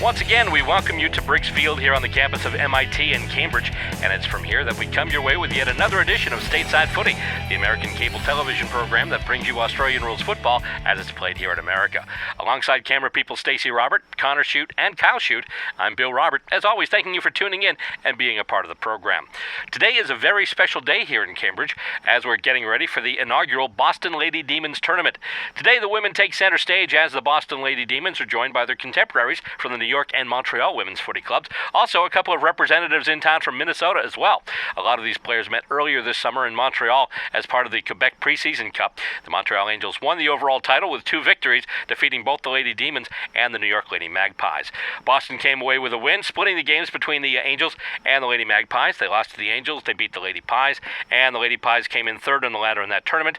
Once again, we welcome you to Briggs Field here on the campus of MIT in Cambridge, and it's from here that we come your way with yet another edition of Stateside Footy, the American cable television program that brings you Australian rules football as it's played here in America. Alongside camera people Stacey Robert, Connor Shute, and Kyle Shute, I'm Bill Robert, as always thanking you for tuning in and being a part of the program. Today is a very special day here in Cambridge as we're getting ready for the inaugural Boston Lady Demons tournament. Today the women take center stage as the Boston Lady Demons are joined by their contemporaries from the New York and Montreal women's footy clubs. Also, a couple of representatives in town from Minnesota as well. A lot of these players met earlier this summer in Montreal as part of the Quebec Preseason Cup. The Montreal Angels won the overall title with 2 victories, defeating both the Lady Demons and the New York Lady Magpies. Boston came away with a win, splitting the games between the Angels and the Lady Magpies. They lost to the Angels, they beat the Lady Pies, and the Lady Pies came in third on the ladder in that tournament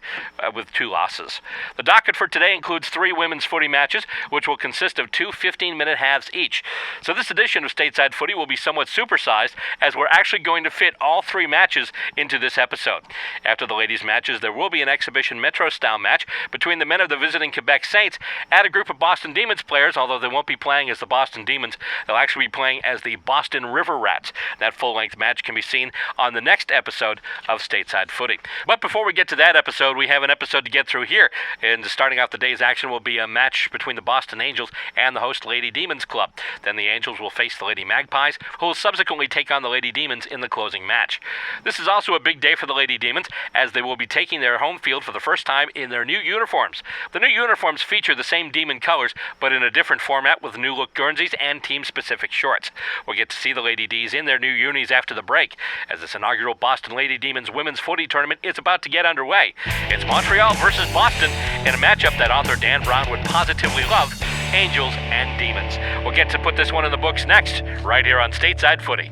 with 2 losses. The docket for today includes 3 women's footy matches, which will consist of 2 15-minute halves each. So this edition of Stateside Footy will be somewhat supersized, as we're actually going to fit all 3 matches into this episode. After the ladies' matches, there will be an exhibition Metro-style match between the men of the visiting Quebec Saints and a group of Boston Demons players, although they won't be playing as the Boston Demons. They'll actually be playing as the Boston River Rats. That full-length match can be seen on the next episode of Stateside Footy. But before we get to that episode, we have an episode to get through here. And starting off the day's action will be a match between the Boston Angels and the host Lady Demons Club. Then the Angels will face the Lady Magpies, who will subsequently take on the Lady Demons in the closing match. This is also a big day for the Lady Demons, as they will be taking their home field for the first time in their new uniforms. The new uniforms feature the same Demon colors, but in a different format with new look Guernseys and team-specific shorts. We'll get to see the Lady Ds in their new unis after the break, as this inaugural Boston Lady Demons women's footy tournament is about to get underway. It's Montreal versus Boston in a matchup that author Dan Brown would positively love, Angels and Demons. We'll get to put this one in the books next, right here on Stateside Footy.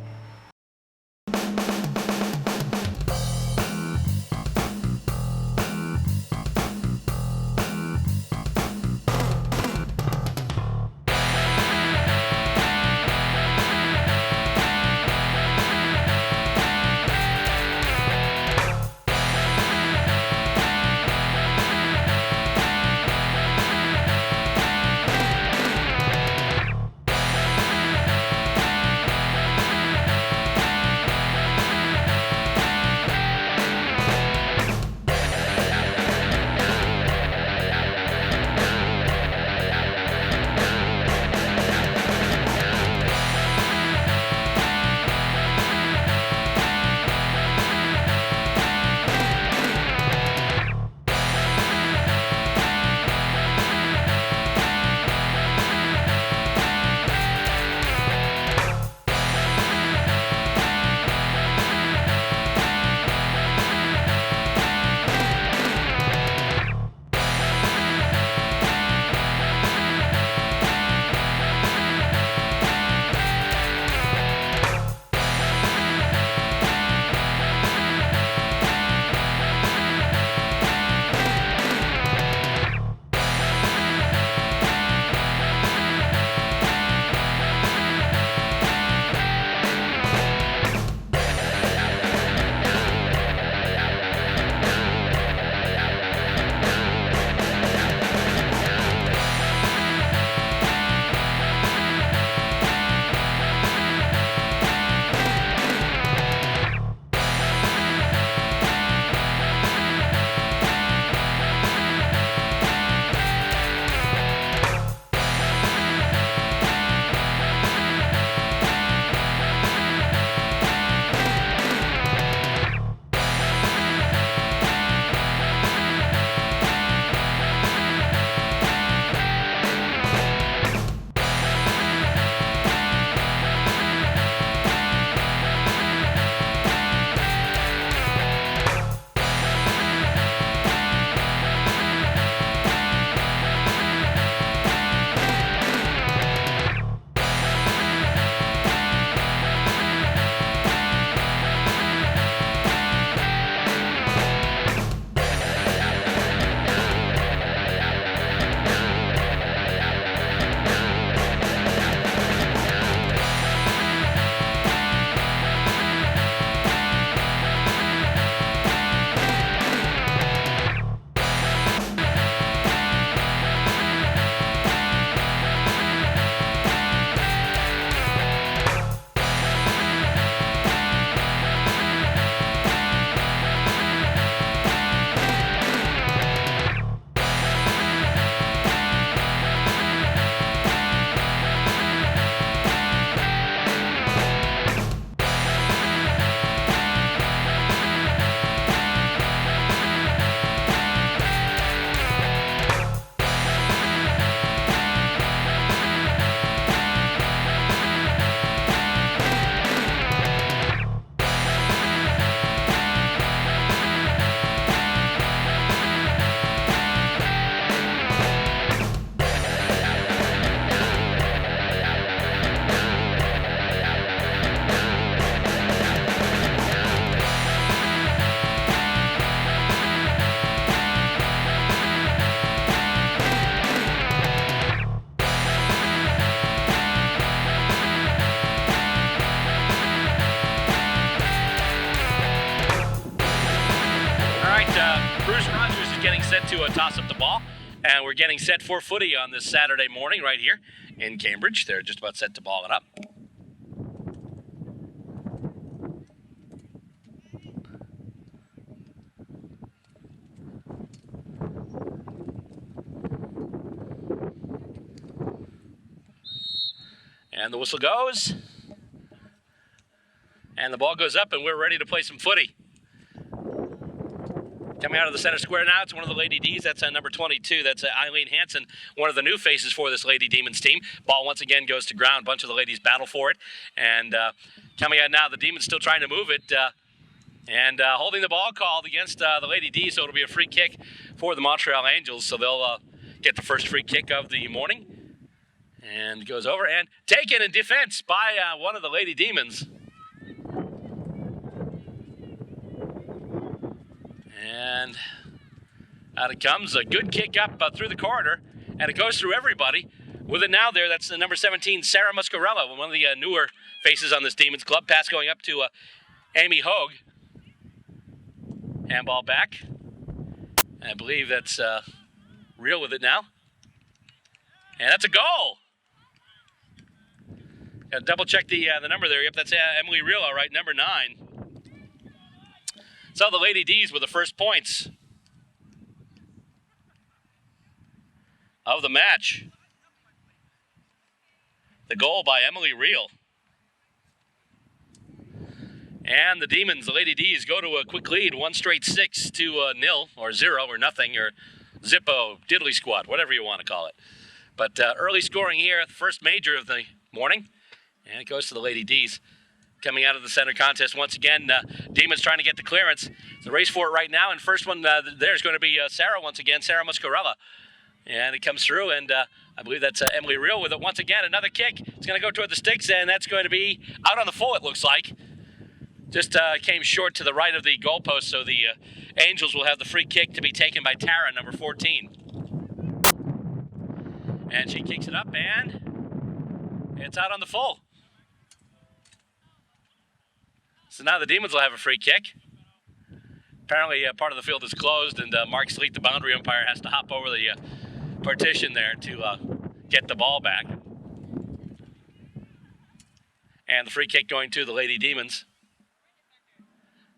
set to toss up the ball. And we're getting set for footy on this Saturday morning right here in Cambridge. They're just about set to ball it up. And the whistle goes. And the ball goes up, and we're ready to play some footy. Coming out of the center square now, it's one of the Lady D's. That's number 22. That's Eileen Hansen, one of the new faces for this Lady Demons team. Ball once again goes to ground. A bunch of the ladies battle for it. And coming out now, the Demons still trying to move it. And holding the ball called against the Lady D, so it'll be a free kick for the Montreal Angels. So they'll get the first free kick of the morning. And goes over and taken in defense by one of the Lady Demons. And out it comes. A good kick up through the corridor. And it goes through everybody. With it now there, that's the number 17, Sarah Muscarella, one of the newer faces on this Demons club. Pass going up to Amy Hogue. Handball back. And I believe that's Real with it now. And that's a goal. Got to double check the number there. Yep, that's Emily Real, all right, number 9. So the Lady D's with the first points of the match. The goal by Emily Real. And the Demons, the Lady D's, go to a quick lead, 1-6 to 0 or 0 or nothing or Zippo, Diddly Squad, whatever you want to call it. But early scoring here, the first major of the morning. And it goes to the Lady D's. Coming out of the center contest once again. Demons trying to get the clearance. It's a race for it right now. And first one there's going to be Sarah once again, Sarah Muscarella. And it comes through, and I believe that's Emily Real with it once again. Another kick. It's going to go toward the sticks, and that's going to be out on the full, it looks like. Just came short to the right of the goalpost, so the Angels will have the free kick to be taken by Tara, number 14. And she kicks it up, and it's out on the full. So now the Demons will have a free kick. Apparently part of the field is closed, and Mark Sleet, the boundary umpire, has to hop over the partition there to get the ball back. And the free kick going to the Lady Demons.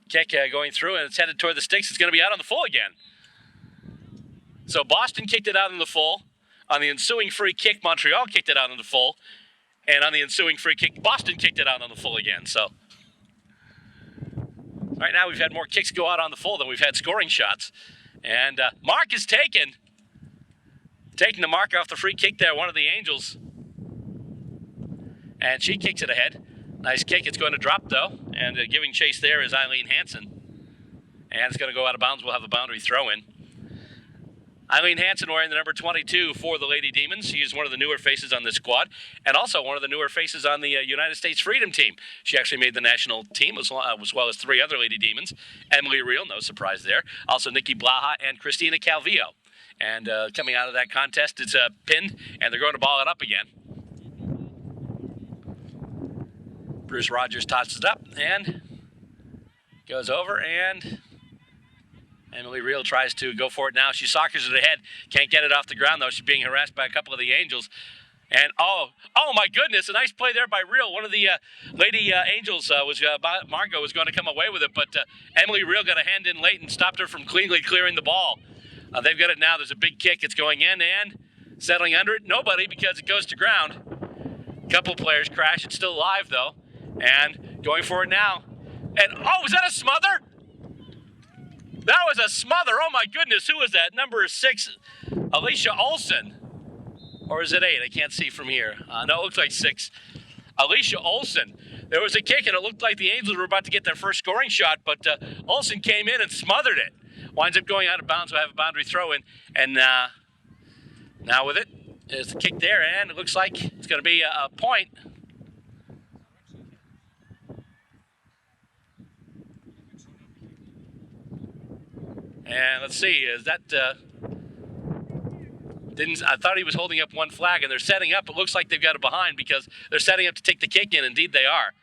Kick going through, and it's headed toward the sticks. It's going to be out on the full again. So Boston kicked it out on the full. On the ensuing free kick, Montreal kicked it out on the full. And on the ensuing free kick, Boston kicked it out on the full again. So right now we've had more kicks go out on the full than we've had scoring shots. And mark is taken. Taking the mark off the free kick there, one of the Angels. And she kicks it ahead. Nice kick. It's going to drop, though. And giving chase there is Eileen Hansen. And it's going to go out of bounds. We'll have a boundary throw in. Eileen Hansen wearing the number 22 for the Lady Demons. She is one of the newer faces on this squad. And also one of the newer faces on the United States Freedom Team. She actually made the national team as well as 3 other Lady Demons. Emily Real, no surprise there. Also Nikki Blaha and Christina Calvillo. And coming out of that contest, it's pinned, and they're going to ball it up again. Bruce Rogers tosses it up and goes over, and Emily Real tries to go for it now. She soccers it ahead. Can't get it off the ground, though. She's being harassed by a couple of the Angels. And, oh my goodness, a nice play there by Real. One of the Lady Angels, Margot, was going to come away with it, but Emily Real got a hand in late and stopped her from cleanly clearing the ball. They've got it now. There's a big kick. It's going in, and settling under it, nobody, because it goes to ground. A couple players crash. It's still alive, though. And going for it now. And, oh, was that a smother? That was a smother. Oh, my goodness. Who was that? Number 6, Alicia Olsen. Or is it 8? I can't see from here. No, it looks like 6. Alicia Olsen. There was a kick, and it looked like the Angels were about to get their first scoring shot, but Olsen came in and smothered it. Winds up going out of bounds. We'll have a boundary throw in. And now with it, there's the kick there, and it looks like it's going to be a point. And let's see, is that I thought he was holding up one flag, and they're setting up. It looks like they've got it behind because they're setting up to take the kick in. Indeed, they are.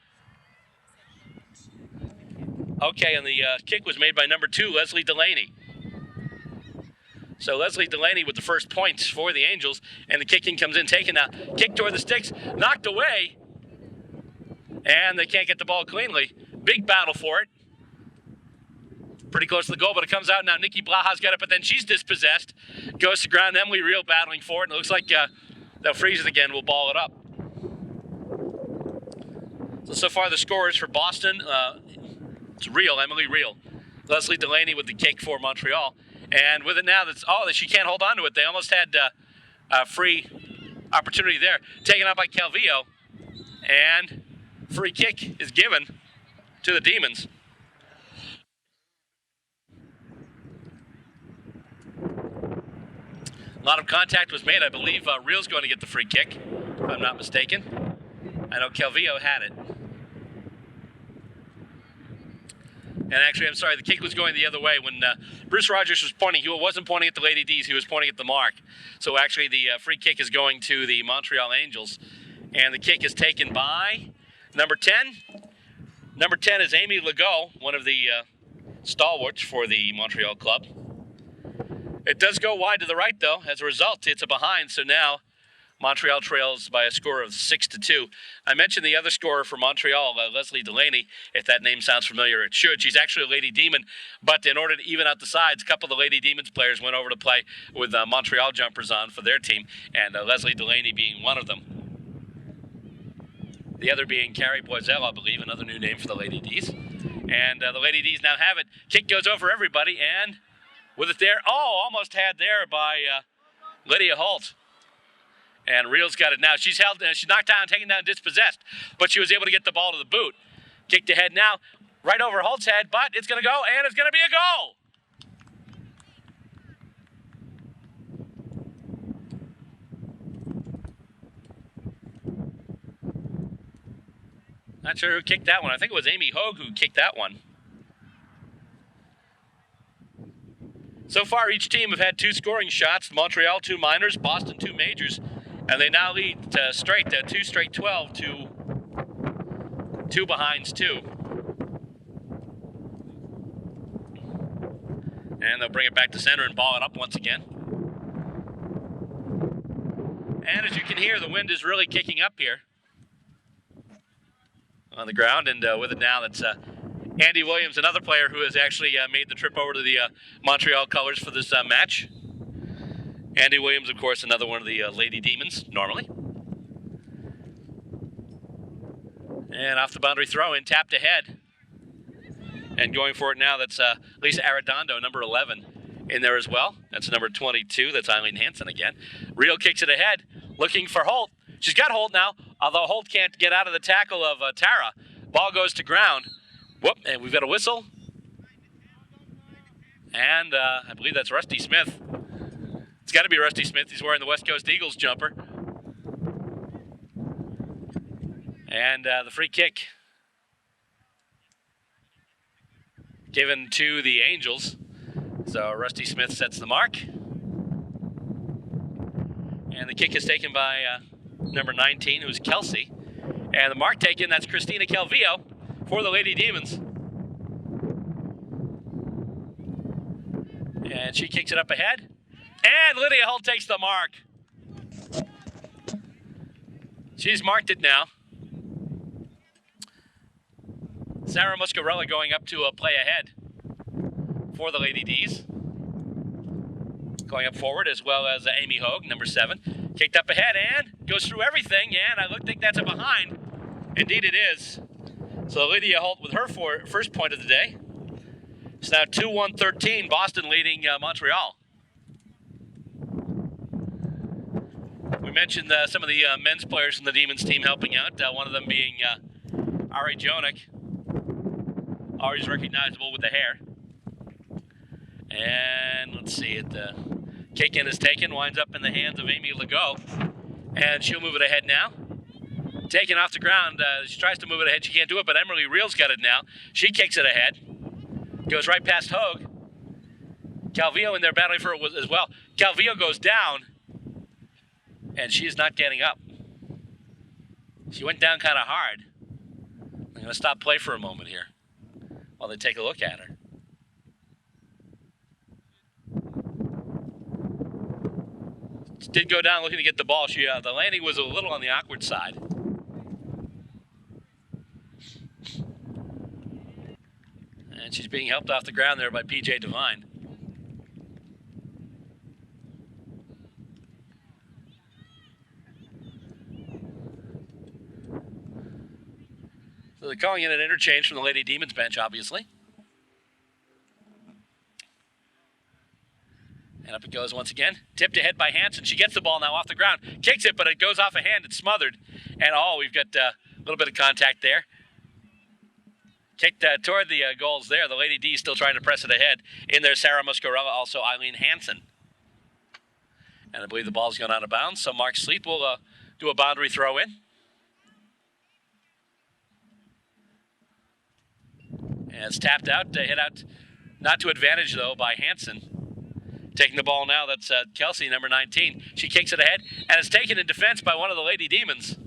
Okay, and the kick was made by number 2, Leslie Delaney. So Leslie Delaney with the first points for the Angels, and the kicking comes in, taken now. Kick toward the sticks, knocked away, and they can't get the ball cleanly. Big battle for it. Pretty close to the goal, but it comes out now. Nikki Blaha's got it, but then she's dispossessed. Goes to ground. Emily Real battling for it, and it looks like they'll freeze it again. We'll ball it up. So far the scores for Boston, it's Real, Emily Real. Leslie Delaney with the kick for Montreal. And with it now, she can't hold on to it. They almost had a free opportunity there. Taken out by Calvillo. And free kick is given to the Demons. A lot of contact was made. I believe Real's going to get the free kick, if I'm not mistaken. I know Calvillo had it. And actually, I'm sorry, the kick was going the other way. When Bruce Rogers was pointing, he wasn't pointing at the Lady D's, he was pointing at the mark. So actually, the free kick is going to the Montreal Angels. And the kick is taken by number 10. Number 10 is Amy Legault, one of the stalwarts for the Montreal club. It does go wide to the right, though. As a result, it's a behind. So now Montreal trails by a score of 6-2. I mentioned the other scorer for Montreal, Leslie Delaney. If that name sounds familiar, it should. She's actually a Lady Demon, but in order to even out the sides, a couple of the Lady Demons players went over to play with Montreal jumpers on for their team, and Leslie Delaney being one of them. The other being Carrie Boiselle, I believe, another new name for the Lady D's. And the Lady D's now have it. Kick goes over everybody, and with it there, almost had there by Lydia Holt. And Real's got it now. She's knocked down, taken down, dispossessed, but she was able to get the ball to the boot. Kicked ahead now, right over Holt's head, but it's going to go, and it's going to be a goal. Not sure who kicked that one. I think it was Amy Hogue who kicked that one. So far, each team have had 2 scoring shots. Montreal, 2 minors. Boston, 2 majors. And they now lead straight 2 straight 12 to 2 behinds 2. And they'll bring it back to center and ball it up once again. And as you can hear, the wind is really kicking up here on the ground. And with it now, that's Andy Williams, another player who has actually made the trip over to the Montreal colors for this match. Andy Williams, of course, another one of the Lady Demons, normally. And off the boundary throw in, tapped ahead. And going for it now, that's Lisa Arredondo, number 11, in there as well. That's number 22, that's Eileen Hansen again. Real kicks it ahead, looking for Holt. She's got Holt now, although Holt can't get out of the tackle of Tara. Ball goes to ground. Whoop, and we've got a whistle. And I believe that's Rusty Smith. It's got to be Rusty Smith. He's wearing the West Coast Eagles jumper. And the free kick given to the Angels. So Rusty Smith sets the mark. And the kick is taken by number 19, who's Kelsey. And the mark taken, that's Christina Calvillo for the Lady Demons. And she kicks it up ahead. And Lydia Holt takes the mark. She's marked it now. Sarah Muscarella going up to play ahead for the Lady D's. Going up forward, as well as Amy Hogue, number 7. Kicked up ahead and goes through everything, and I think that's a behind. Indeed it is. So Lydia Holt with her first point of the day. It's now 2-1-13, Boston leading Montreal. We mentioned some of the men's players from the Demons team helping out, one of them being Ari Jonik. Ari's recognizable with the hair. And let's see, the kick in is taken, winds up in the hands of Amy Legault. And she'll move it ahead now. Taken off the ground, she tries to move it ahead, she can't do it, but Emily Real's got it now. She kicks it ahead. Goes right past Hogue. Calvillo in there battling for it as well. Calvillo goes down. And she is not getting up. She went down kind of hard. I'm going to stop play for a moment here while they take a look at her. did go down looking to get the ball. The landing was a little on the awkward side. And she's being helped off the ground there by P.J. Devine. So they're calling in an interchange from the Lady Demons bench, obviously. And up it goes once again. Tipped ahead by Hansen. She gets the ball now off the ground. Kicks it, but it goes off a hand. It's smothered. And, we've got a little bit of contact there. Kicked toward the goals there. The Lady D still trying to press it ahead. In there, Sarah Muscarella, also Eileen Hansen. And I believe the ball's gone out of bounds. So Mark Sleep will do a boundary throw in. And it's tapped out, hit out, not to advantage, though, by Hansen. Taking the ball now, that's Kelsey, number 19. She kicks it ahead, and it's taken in defense by one of the Lady Demons.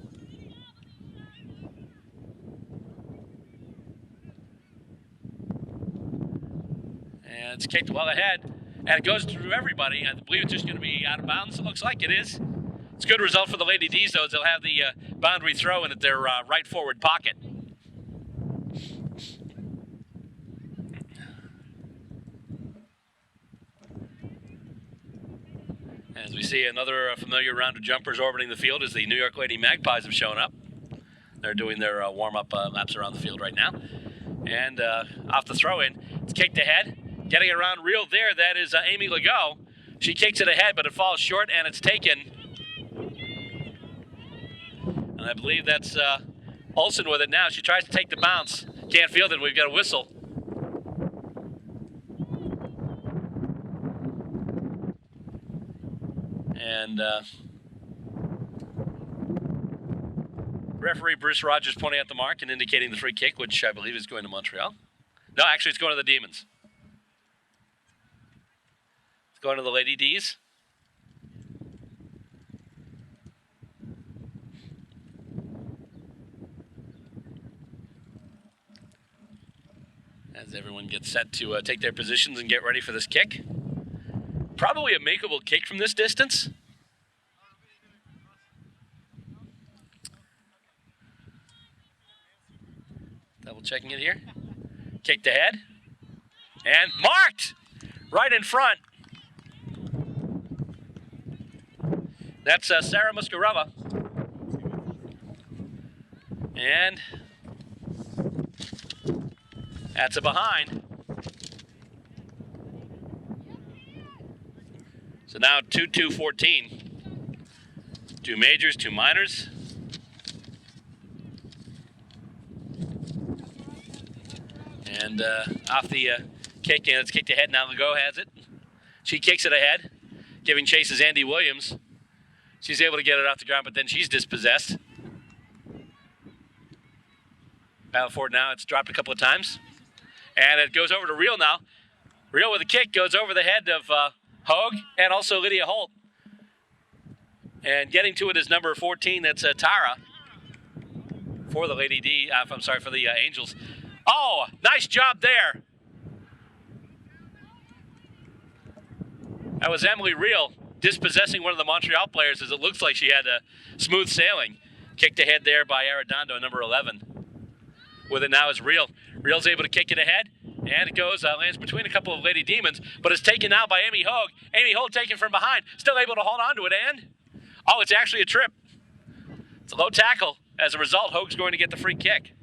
And it's kicked well ahead, and it goes through everybody. I believe it's just going to be out of bounds. It looks like it is. It's a good result for the Lady D's, though, as they'll have the boundary throw in at their right forward pocket. As we see another familiar round of jumpers orbiting the field as the New York Lady Magpies have shown up. They're doing their warm-up laps around the field right now. And off the throw-in, it's kicked ahead. Getting it around real there, that is Amy Legault. She kicks it ahead, but it falls short, and it's taken. And I believe that's Olsen with it now. She tries to take the bounce. Can't field it. We've got a whistle. And referee Bruce Rogers pointing out the mark and indicating the free kick, which I believe is going to Montreal. No, actually, it's going to the Demons. It's going to the Lady D's. As everyone gets set to take their positions and get ready for this kick. Probably a makeable kick from this distance. Double checking it here. Kicked ahead. And marked! Right in front. That's Sarah Muscarella. And that's a behind. So now 2-2-14. 2 majors, 2 minors. And off the kick, and it's kicked ahead. Now Legault has it. She kicks it ahead, giving chase is Andy Williams. She's able to get it off the ground, but then she's dispossessed. Battle for it now. It's dropped a couple of times. And it goes over to Reel now. Reel with a kick goes over the head of Hogue and also Lydia Holt. And getting to it is number 14, that's Tara for the Lady D. I'm sorry, for the Angels. Oh, nice job there. That was Emily Reel dispossessing one of the Montreal players, as it looks like she had a smooth sailing. Kicked ahead there by Arredondo, number 11. With it now is Reel. Reel's able to kick it ahead. And it goes, lands between a couple of Lady Demons, but it's taken now by Amy Hogue. Amy Hogue taken from behind, still able to hold on to it, and it's actually a trip. It's a low tackle. As a result, Hogue's going to get the free kick.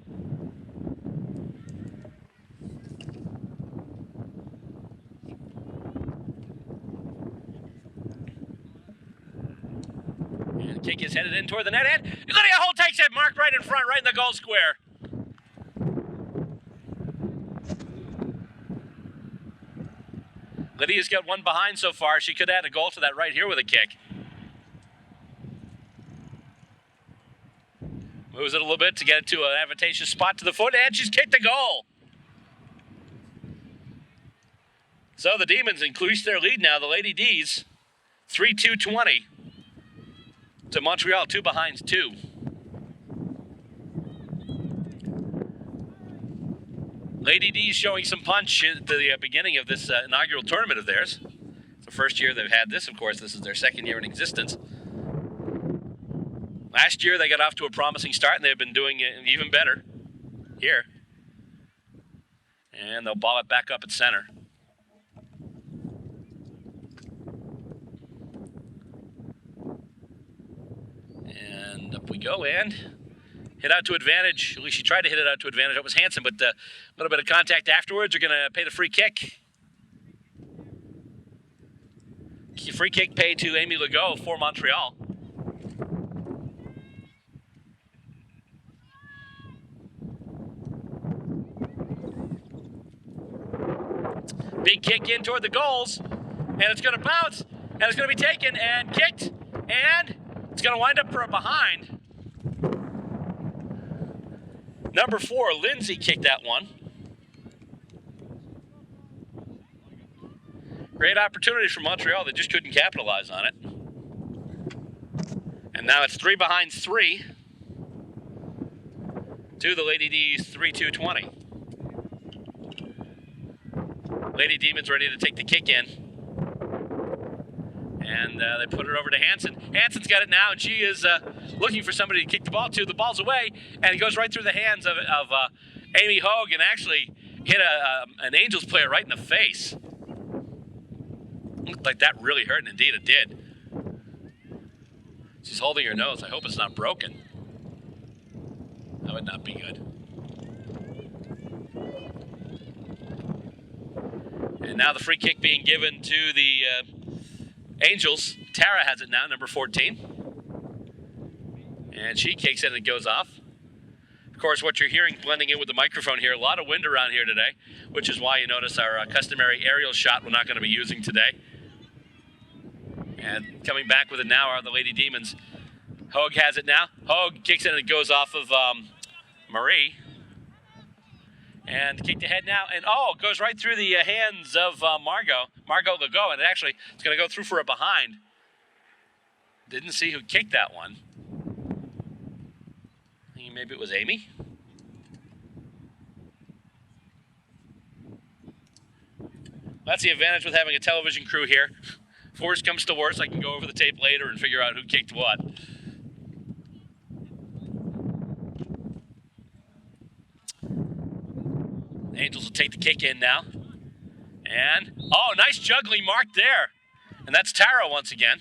And the kick is headed in toward the net, and Lydia Holt takes it, marked right in front, right in the goal square. Lydia's got one behind so far. She could add a goal to that right here with a kick. Moves it a little bit to get it to an advantageous spot to the foot, and she's kicked a goal. So the Demons increase their lead now. The Lady D's 3-2-20 to Montreal, 2 behind 2. Lady D's showing some punch at the beginning of this inaugural tournament of theirs. It's the first year they've had this, of course, this is their second year in existence. Last year they got off to a promising start, and they've been doing it even better here. And they'll ball it back up at center. And up we go, and hit out to advantage. At least she tried to hit it out to advantage. That was Hansen, but a little bit of contact afterwards. You're going to pay the free kick. Free kick paid to Amy Legault for Montreal. Big kick in toward the goals, and it's going to bounce, and it's going to be taken and kicked, and it's going to wind up for a behind. Number 4, Lindsay kicked that one. Great opportunity for Montreal. They just couldn't capitalize on it. And now it's 3 behind 3 to the Lady D's 3-2-20. Lady Demons ready to take the kick in. And they put it over to Hansen. Hansen's got it now, and she is looking for somebody to kick the ball to. The ball's away, and it goes right through the hands of Amy Hogue, and actually hit an Angels player right in the face. Looked like that really hurt, and indeed it did. She's holding her nose. I hope it's not broken. That would not be good. And now the free kick being given to the Angels. Tara has it now, number 14. And she kicks it and it goes off. Of course, what you're hearing blending in with the microphone here, a lot of wind around here today, which is why you notice our customary aerial shot we're not going to be using today. And coming back with it now are the Lady Demons. Hogue has it now. Hogue kicks it and it goes off of Marie. And kicked ahead now, and it goes right through the hands of Margot Legault, and it's going to go through for a behind. Didn't see who kicked that one. I think maybe it was Amy. That's the advantage with having a television crew here. If worse comes to worse, I can go over the tape later and figure out who kicked what. Angels will take the kick in now. And, nice juggling mark there. And that's Tara once again.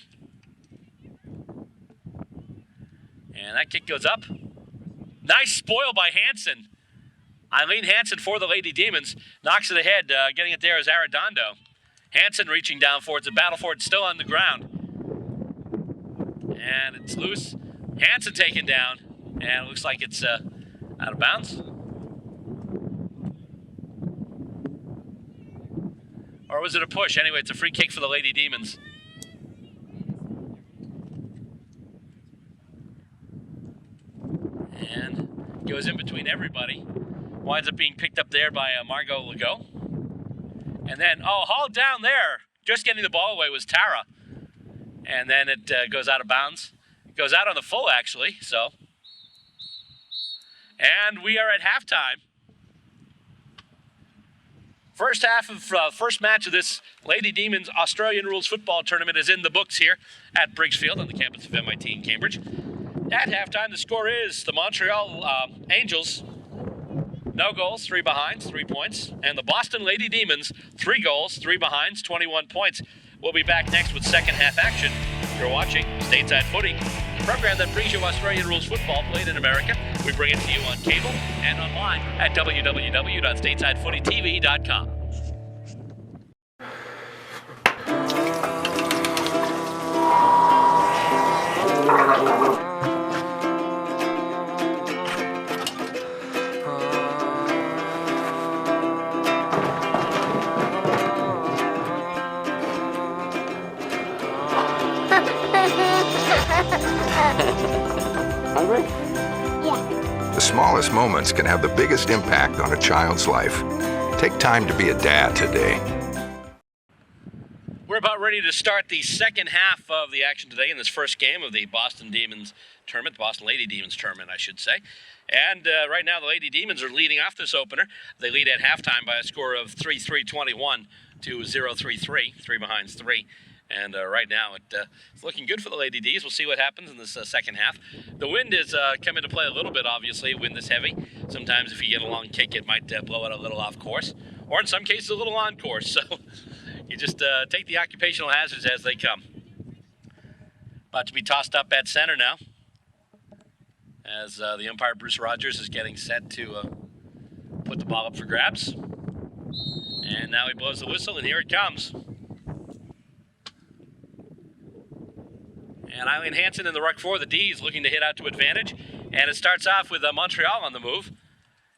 And that kick goes up. Nice spoil by Hansen. Eileen Hansen for the Lady Demons. Knocks it ahead. Getting it there is Arredondo. Hansen reaching down for it. It's a battle for it. Still on the ground. And it's loose. Hansen taken down. And it looks like it's out of bounds. Or was it a push? Anyway, it's a free kick for the Lady Demons. And goes in between everybody. Winds up being picked up there by Margot Legault. And then, hauled down there. Just getting the ball away was Tara. And then it goes out of bounds. It goes out on the full, actually. And we are at halftime. First match of this Lady Demons Australian Rules Football Tournament is in the books here at Briggs Field on the campus of MIT in Cambridge. At halftime, the score is the Montreal Angels, no goals, 3 behinds, 3 points. And the Boston Lady Demons, 3 goals, 3 behinds, 21 points. We'll be back next with second half action. You're watching Stateside Footy, the program that brings you Australian Rules Football played in America. We bring it to you on cable and online at www.statesidefootytv.com. Hungry? Yeah. The smallest moments can have the biggest impact on a child's life. Take time to be a dad today. We're about ready to start the second half of the action today in this first game of the Boston Demons tournament, the Boston Lady Demons tournament, I should say. And right now the Lady Demons are leading off this opener. They lead at halftime by a score of 3-3-21 to 0-3-3, 3 behind 3. And right now it's looking good for the Lady D's. We'll see what happens in this second half. The wind is coming to play a little bit, obviously. Wind is heavy. Sometimes if you get a long kick, it might blow it a little off course. Or in some cases, a little on course. So you just take the occupational hazards as they come. About to be tossed up at center now, as the umpire, Bruce Rogers, is getting set to put the ball up for grabs. And now he blows the whistle, and here it comes. And Eileen Hansen in the ruck for the D's looking to hit out to advantage. And it starts off with Montreal on the move.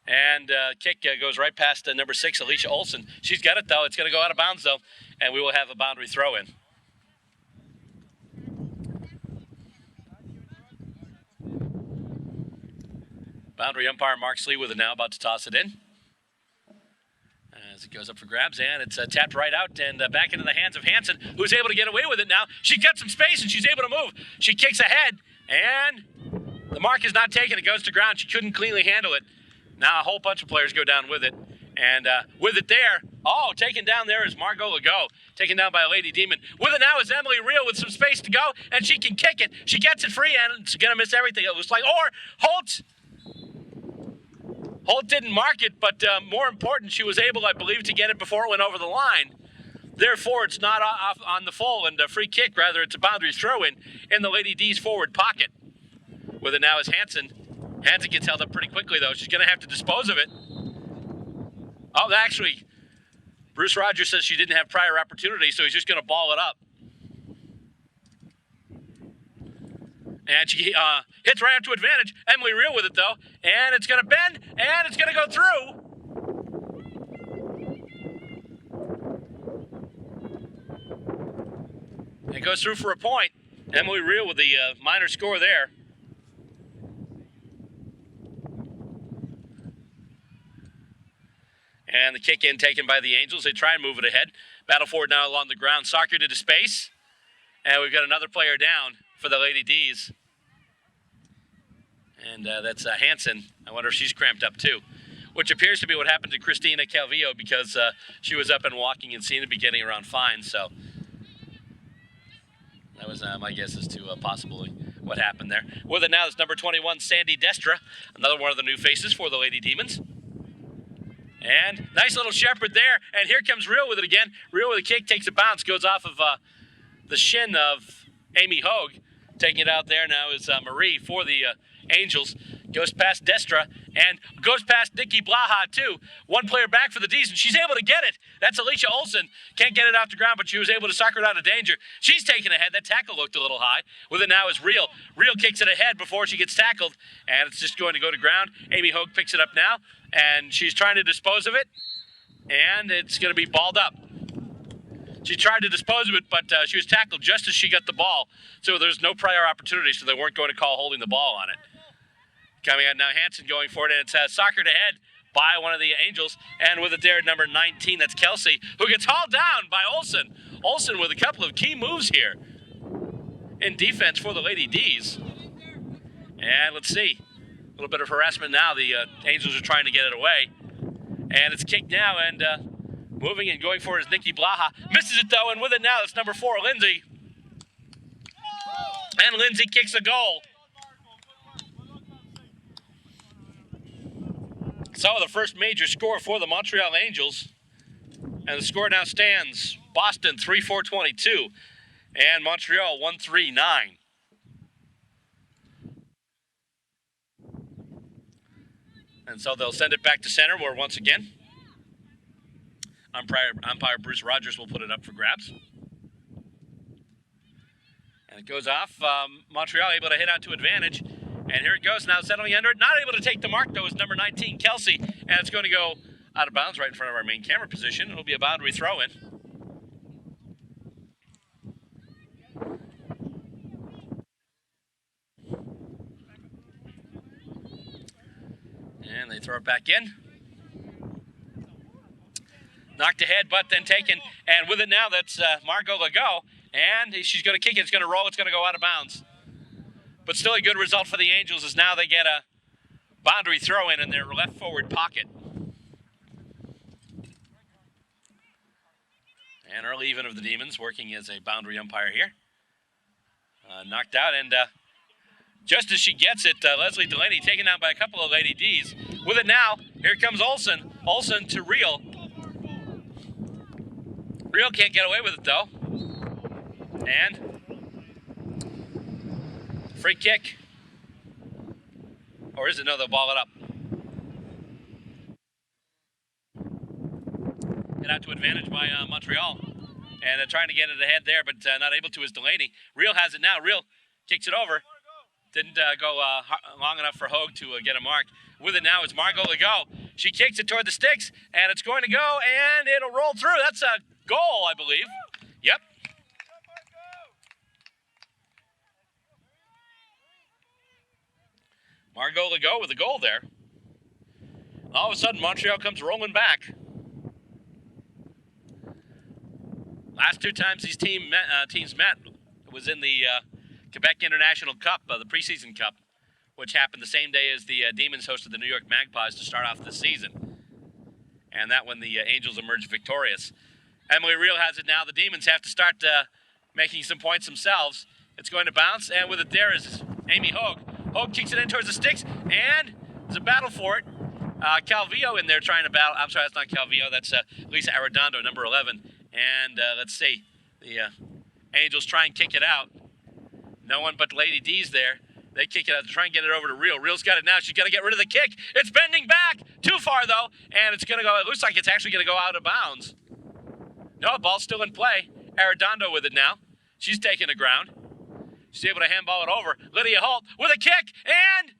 And kick goes right past number 6, Alicia Olsen. She's got it, though. It's going to go out of bounds, though. And we will have a boundary throw in. Boundary umpire Mark Sleewood now about to toss it in. As it goes up for grabs, and it's tapped right out and back into the hands of Hansen, who's able to get away with it now. She got some space, and she's able to move. She kicks ahead, and the mark is not taken. It goes to ground. She couldn't cleanly handle it. Now a whole bunch of players go down with it. And with it there, taken down there is Margot Legault, taken down by a Lady Demon. With it now is Emily Reel with some space to go, and she can kick it. She gets it free, and it's going to miss everything, it looks like. Or Holt didn't mark it, but more important, she was able, I believe, to get it before it went over the line. Therefore, it's not off on the full and a free kick. Rather, it's a boundary throw-in the Lady D's forward pocket. With it now is Hansen. Hansen gets held up pretty quickly, though. She's going to have to dispose of it. Oh, actually, Bruce Rogers says she didn't have prior opportunity, so he's just going to ball it up. And she hits right up to advantage. Emily Reel with it, though. And it's going to bend, and it's going to go through. It goes through for a point. Emily Reel with the minor score there. And the kick in taken by the Angels. They try and move it ahead. Battle forward now along the ground. Soccer into space. And we've got another player down for the Lady D's. And that's Hansen. I wonder if she's cramped up too. Which appears to be what happened to Christina Calvillo, because she was up and walking and seemed to be getting around fine. So that was my guess as to possibly what happened there. With it now is number 21, Sandy Destra. Another one of the new faces for the Lady Demons. And nice little shepherd there. And here comes Reel with it again. Reel with a kick, takes a bounce, goes off of the shin of Amy Hogue. Taking it out there now is Marie for the Angels. Goes past Destra and goes past Nikki Blaha, too. One player back for the D's, and she's able to get it. That's Alicia Olsen. Can't get it off the ground, but she was able to sucker it out of danger. She's taken ahead. That tackle looked a little high. With it now is Reel. Reel kicks it ahead before she gets tackled, and it's just going to go to ground. Amy Hogue picks it up now, and she's trying to dispose of it, and it's going to be balled up. She tried to dispose of it, but she was tackled just as she got the ball, so there's no prior opportunity, so they weren't going to call holding the ball on it. Coming out now, Hansen going for it, and it's soccered ahead by one of the Angels, and with it there, number 19, that's Kelsey, who gets hauled down by Olsen. Olsen with a couple of key moves here in defense for the Lady D's. And let's see, a little bit of harassment now. The Angels are trying to get it away, and it's kicked now, and moving and going for it is Nikki Blaha. Misses it, though, and with it now, it's number 4, Lindsay. And Lindsay kicks a goal. So the first major score for the Montreal Angels. And the score now stands Boston 3-4-22 and Montreal 1-3-9. And so they'll send it back to center, where once again, umpire Bruce Rogers will put it up for grabs. And it goes off. Montreal able to hit out to advantage. And here it goes now, settling under it. Not able to take the mark, though, is number 19, Kelsey. And it's going to go out of bounds right in front of our main camera position. It'll be a boundary throw-in. And they throw it back in. Knocked ahead, but then taken. And with it now, that's Margot Legault. And she's going to kick it. It's going to roll. It's going to go out of bounds. But still a good result for the Angels, as now they get a boundary throw-in in their left forward pocket. And early even of the Demons working as a boundary umpire here. Knocked out, and just as she gets it, Leslie Delaney taken down by a couple of Lady D's. With it now, here comes Olsen. Olsen to Reel. Reel can't get away with it, though. And free kick. Or is it? No, they'll ball it up. Hit out to advantage by Montreal. And they're trying to get it ahead there, but not able to is Delaney. Reel has it now. Reel kicks it over. Didn't go long enough for Hogue to get a mark. With it now is Margot Legault. She kicks it toward the sticks, and it's going to go, and it'll roll through. That's a goal, I believe. Yep. Margot Legault with a goal there. All of a sudden, Montreal comes rolling back. Last two times these teams met was in the Quebec International Cup, the preseason cup, which happened the same day as the Demons hosted the New York Magpies to start off the season. And that when the Angels emerged victorious. Emily Reel has it now. The Demons have to start making some points themselves. It's going to bounce, and with it there is Amy Hogue. Hogue kicks it in towards the sticks, and there's a battle for it. Calvillo in there trying to battle. I'm sorry, that's not Calvillo. That's Lisa Arredondo, number 11. And let's see, the Angels try and kick it out. No one but Lady D's there. They kick it out to try and get it over to Reel. Reel's got it now. She's got to get rid of the kick. It's bending back. Too far, though. And it's going to go, it looks like it's actually going to go out of bounds. No, the ball's still in play. Arredondo with it now. She's taking the ground. She's able to handball it over. Lydia Holt with a kick. And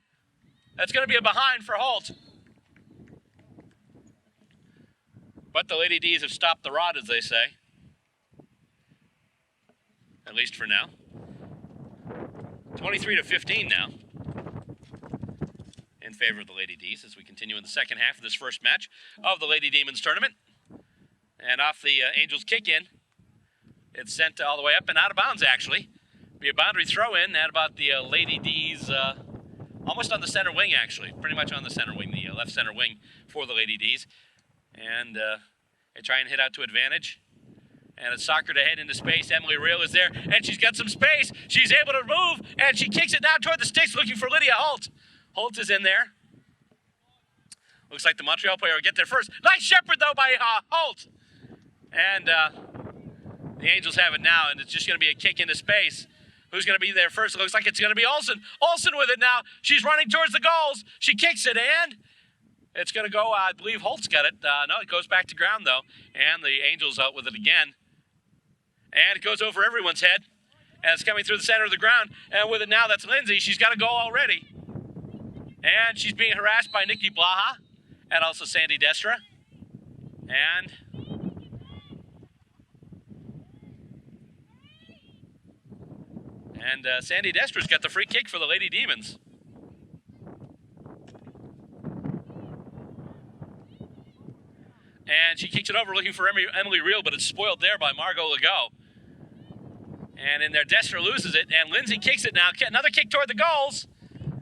that's going to be a behind for Holt. But the Lady D's have stopped the rod, as they say. At least for now. 23-15 now. In favor of the Lady D's as we continue in the second half of this first match of the Lady Demons tournament. And off the Angels kick in. It's sent all the way up and out of bounds, actually. Be a boundary throw in at about the Lady D's, almost on the center wing, actually. Pretty much on the center wing, the left center wing for the Lady D's. And they try and hit out to advantage. And it's soccer to head into space. Emily Reel is there, and she's got some space. She's able to move, and she kicks it down toward the sticks, looking for Lydia Holt. Holt is in there. Looks like the Montreal player will get there first. Nice shepherd, though, by Holt. And the Angels have it now, and it's just going to be a kick into space. Who's going to be there first? It looks like it's going to be Olsen. Olsen with it now. She's running towards the goals. She kicks it, and it's going to go, I believe Holt's got it. No, it goes back to ground, though. And the Angels out with it again. And it goes over everyone's head. And it's coming through the center of the ground. And with it now, that's Lindsay. She's got a goal already. And she's being harassed by Nikki Blaha and also Sandy Destra. And Sandy Destra's got the free kick for the Lady Demons. And she kicks it over looking for Emily Reel, but it's spoiled there by Margot Legault. And in there, Destra loses it, and Lindsay kicks it now. Another kick toward the goals.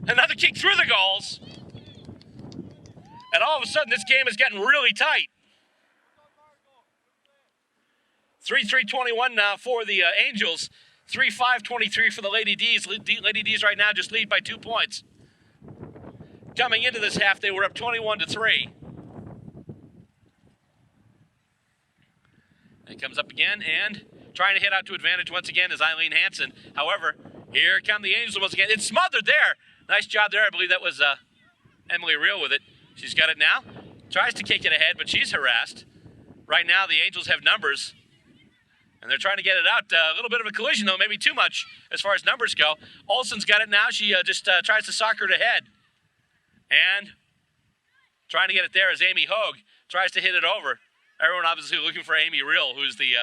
Another kick through the goals. And all of a sudden, this game is getting really tight. 3-3-21 now for the Angels. 3-5-23 for the Lady D's. Lady D's right now just lead by 2 points. Coming into this half, they were up 21-3. It comes up again, and trying to hit out to advantage once again is Eileen Hansen. However, here come the Angels once again. It's smothered there. Nice job there. I believe that was Emily Reel with it. She's got it now. Tries to kick it ahead, but she's harassed. Right now, the Angels have numbers, and they're trying to get it out. A little bit of a collision, though, maybe too much as far as numbers go. Olsen's got it now. She just tries to soccer it ahead. And trying to get it there is Amy Hogue. Tries to hit it over. Everyone obviously looking for Amy Reel, who's the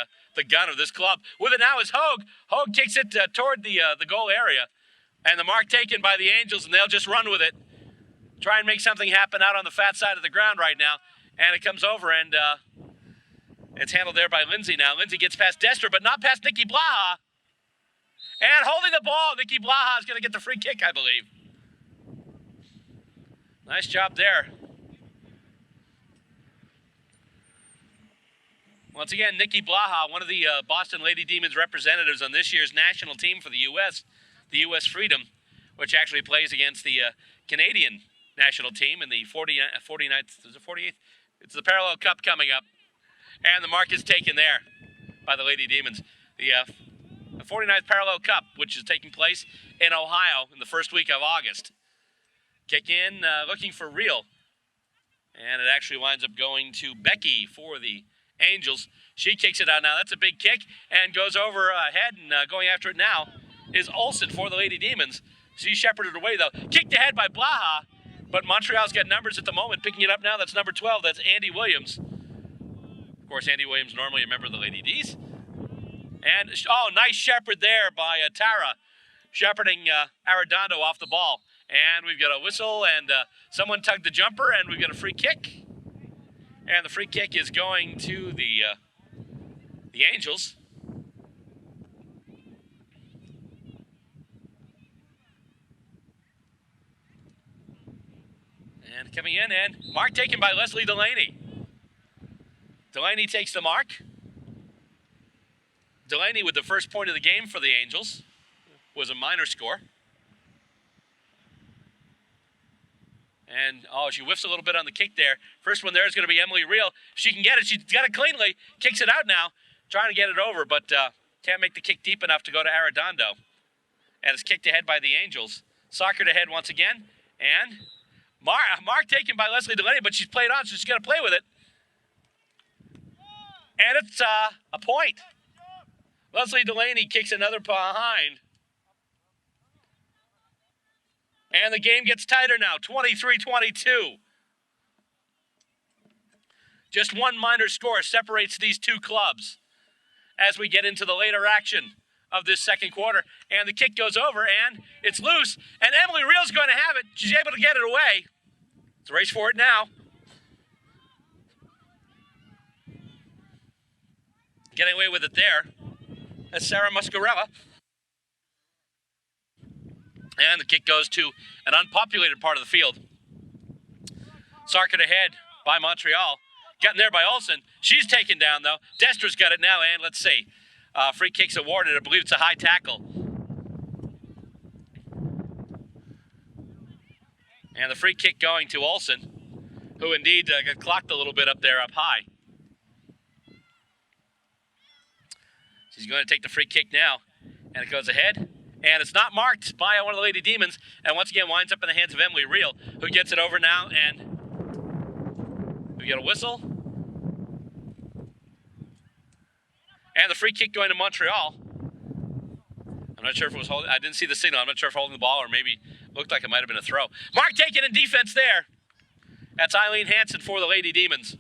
gun of this club. With it now is Hogue. Hogue kicks it toward the goal area. And the mark taken by the Angels, and they'll just run with it. Try and make something happen out on the fat side of the ground right now. And it comes over, and it's handled there by Lindsay now. Lindsay gets past Destra, but not past Nikki Blaha. And holding the ball, Nikki Blaha is going to get the free kick, I believe. Nice job there. Once again, Nikki Blaha, one of the Boston Lady Demons representatives on this year's national team for the U.S., the U.S. Freedom, which actually plays against the Canadian national team in the 49th, is it 48th? It's the Parallel Cup coming up. And the mark is taken there by the Lady Demons. The 49th Parallel Cup, which is taking place in Ohio in the first week of August. Kick in, looking for real. And it actually winds up going to Becky for the Angels. She kicks it out now. That's a big kick and goes over ahead, and going after it now is Olsen for the Lady Demons. She shepherded away, though. Kicked ahead by Blaha, but Montreal's got numbers at the moment. Picking it up now, that's number 12. That's Andy Williams. Of course, Andy Williams normally a member of the Lady D's. And, oh, nice shepherd there by Tara, shepherding Arredondo off the ball. And we've got a whistle, and someone tugged the jumper, and we've got a free kick. And the free kick is going to the Angels. And coming in, and mark taken by Leslie Delaney. Delaney takes the mark. Delaney with the first point of the game for the Angels. Was a minor score. And, oh, she whiffs a little bit on the kick there. First one there is going to be Emily Reel. If she can get it, she's got it cleanly. Kicks it out now. Trying to get it over, but can't make the kick deep enough to go to Arredondo. And it's kicked ahead by the Angels. Soccer ahead once again. And mark taken by Leslie Delaney, but she's played on, so she's got to play with it. And it's a point. Leslie Delaney kicks another behind. And the game gets tighter now, 23-22. Just one minor score separates these two clubs as we get into the later action of this second quarter. And the kick goes over, and it's loose. And Emily Reel's going to have it. She's able to get it away. It's a race for it now. Getting away with it there. That's Sarah Muscarella. And the kick goes to an unpopulated part of the field. Sarkit ahead by Montreal. Gotten there by Olsen. She's taken down, though. Destra's got it now, and let's see. Free kick's awarded. I believe it's a high tackle. And the free kick going to Olsen, who indeed got clocked a little bit up there, up high. She's going to take the free kick now, and it goes ahead. And it's not marked by one of the Lady Demons. And once again, winds up in the hands of Emily Reel, who gets it over now. And we get a whistle. And the free kick going to Montreal. I'm not sure if it was holding. I didn't see the signal. I'm not sure if holding the ball or maybe looked like it might have been a throw. Mark taken in defense there. That's Eileen Hansen for the Lady Demons.